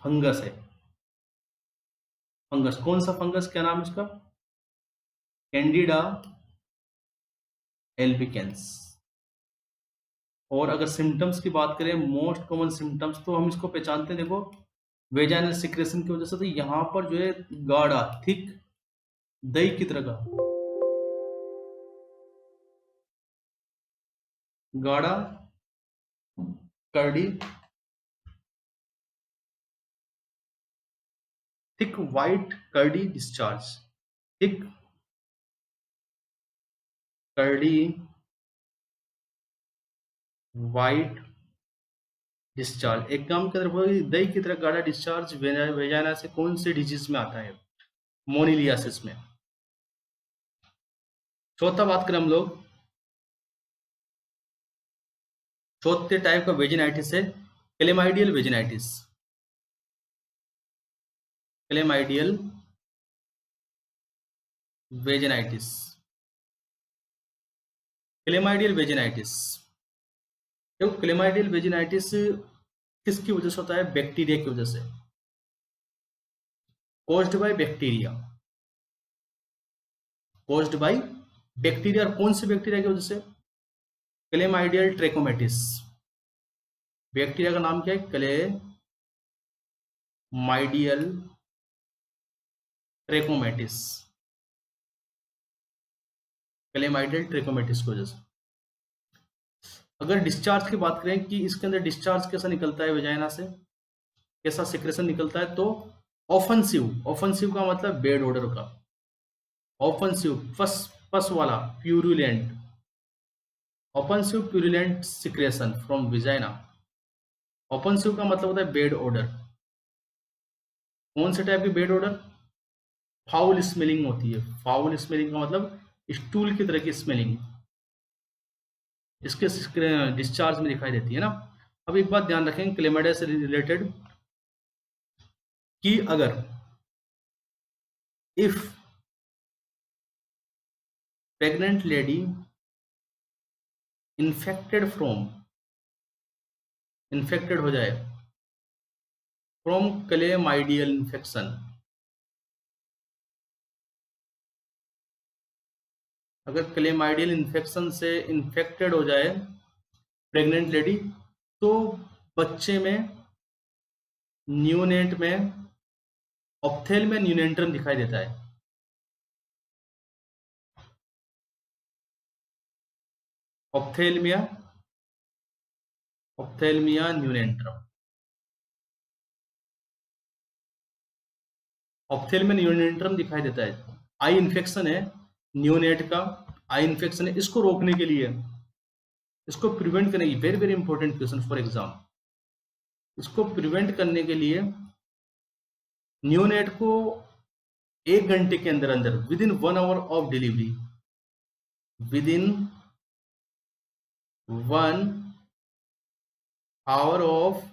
फंगस है। फंगस, कौन सा फंगस, क्या नाम है इसका? Candida albicans. और अगर सिम्टम्स की बात करें, मोस्ट कॉमन सिम्टम्स, तो हम इसको पहचानते हैं, देखो वेजाइनल सिक्रेशन की वजह से। तो यहाँ पर जो है गाढ़ा, थिक, दही की तरह का गाढ़ा curdy, thick white curdy discharge, thick curdy white discharge. एक काम के अंदर दही की तरह गाढ़ा डिस्चार्ज वेजाइना से कौन से डिजीज में आता है? मोनिलियासिस में। चौथा बात करें हम लोग, चौथे टाइप का वेजिनाइटिस है chlamydial vaginitis. Chlamydial vaginitis, chlamydial vaginitis. देखो क्लेमाइडियल वेजिनाइटिस किसकी वजह से होता है? बैक्टीरिया की वजह से, caused by bacteria, caused by bacteria. और कौन से बैक्टीरिया की वजह से? Chlamydial trachomatis. बैक्टीरिया का नाम क्या है? क्लेमाइडियल ट्रैकोमैटिस, क्लेमाइडियल ट्रैकोमैटिस की वजह से। अगर डिस्चार्ज की बात करें कि इसके अंदर डिस्चार्ज कैसा निकलता है वेजाइना से, कैसा सिक्रेशन निकलता है, तो ऑफेंसिव, ऑफेंसिव का मतलब बैड ऑर्डर का, ऑफेंसिव पस पस वाला, purulent, offensive purulent secretion from vagina. Offensive का मतलब होता है बैड ऑर्डर। कौन से टाइप की बैड ऑर्डर? फाउल स्मेलिंग होती है। फाउल स्मेलिंग का मतलब स्टूल की तरह की स्मेलिंग, इसके डिस्चार्ज में दिखाई देती है ना। अब एक बात ध्यान रखें क्लेमाइडिया से रिलेटेड, कि अगर इफ प्रेग्नेंट लेडी इन्फेक्टेड हो जाए फ्रॉम क्लेमाइडियल इन्फेक्शन, अगर क्लेमाइडियल इन्फेक्शन से इन्फेक्टेड हो जाए प्रेग्नेंट लेडी, तो बच्चे में, न्यूनेट में, ऑप्थेल में न्यूनेंट्रम दिखाई देता है। ऑप्थेलमिया, ऑप्थेलमिया न्यूनेंट्रम, ऑप्थेलमिया न्यूनेंट्रम दिखाई देता है। आई इन्फेक्शन है न्यूनेट का, आई इन्फेक्शन है। इसको रोकने के लिए, इसको प्रिवेंट करने की, very very important question for exam, इसको प्रिवेंट करने के लिए न्यूनेट को 1 घंटे के अंदर अंदर, with in 1 hour of delivery, with in 1 hour of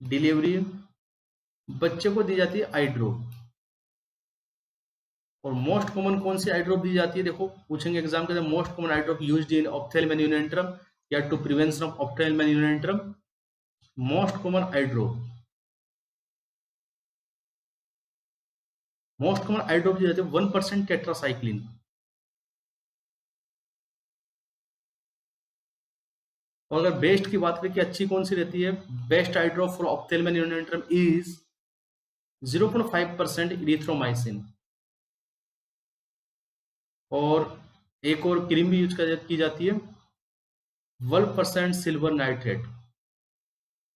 delivery बच्चे को दी जाती है आई ड्रॉप। और मोस्ट कॉमन कौन सी आई ड्रॉप दी जाती है? देखो पूछेंगे एग्जाम के अंदर, most common eye drop used in ophthalmia neonatorum या to prevention of ophthalmia neonatorum. Most common eye drop, most common eye drop दी जाती है 1% टेट्रासाइक्लिन। और अगर बेस्ट की बात करें कि अच्छी कौन सी रहती है, best eye drop for ophthalmia neonatorum is 0.5% erythromycin. और एक और क्रीम भी यूज की जाती है, 1% सिल्वर नाइट्रेट,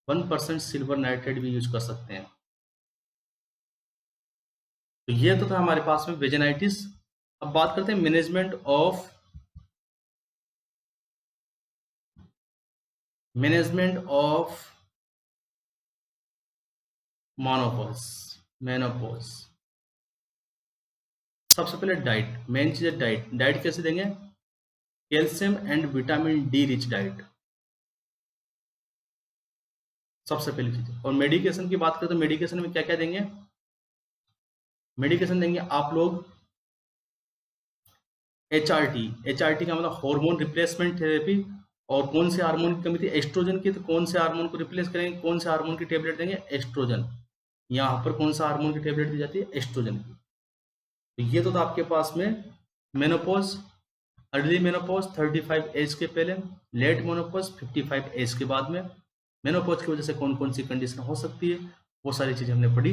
1% सिल्वर नाइट्रेट भी यूज कर सकते हैं। तो ये तो था हमारे पास में वेजिनाइटिस। अब बात करते हैं मैनेजमेंट ऑफ मोनोपॉज, मेनोपॉज। सबसे पहले डाइट, मेन चीज है डाइट। डाइट कैसे देंगे? Calcium and vitamin D rich diet. सबसे पहली चीज। और मेडिकेशन की बात करें तो मेडिकेशन में क्या क्या देंगे, मेडिकेशन देंगे आप लोग HRT का मतलब हार्मोन रिप्लेसमेंट थेरेपी। और कौन से हार्मोन की कमी थी, एस्ट्रोजन की, तो कौन से हार्मोन को रिप्लेस करेंगे, कौन से हार्मोन की टेबलेट देंगे, एस्ट्रोजन। यहाँ पर कौन सा हार्मोन की टेबलेट दी जाती है, एस्ट्रोजन की। तो ये तो था आपके पास में मेनोपॉज, अर्ली मेनोपॉज 35 एज के पहले, लेट मेनोपॉज 55 एज के बाद में। मेनोपॉज की वजह से कौन कौन सी कंडीशन हो सकती है, वो सारी चीजें हमने पढ़ी।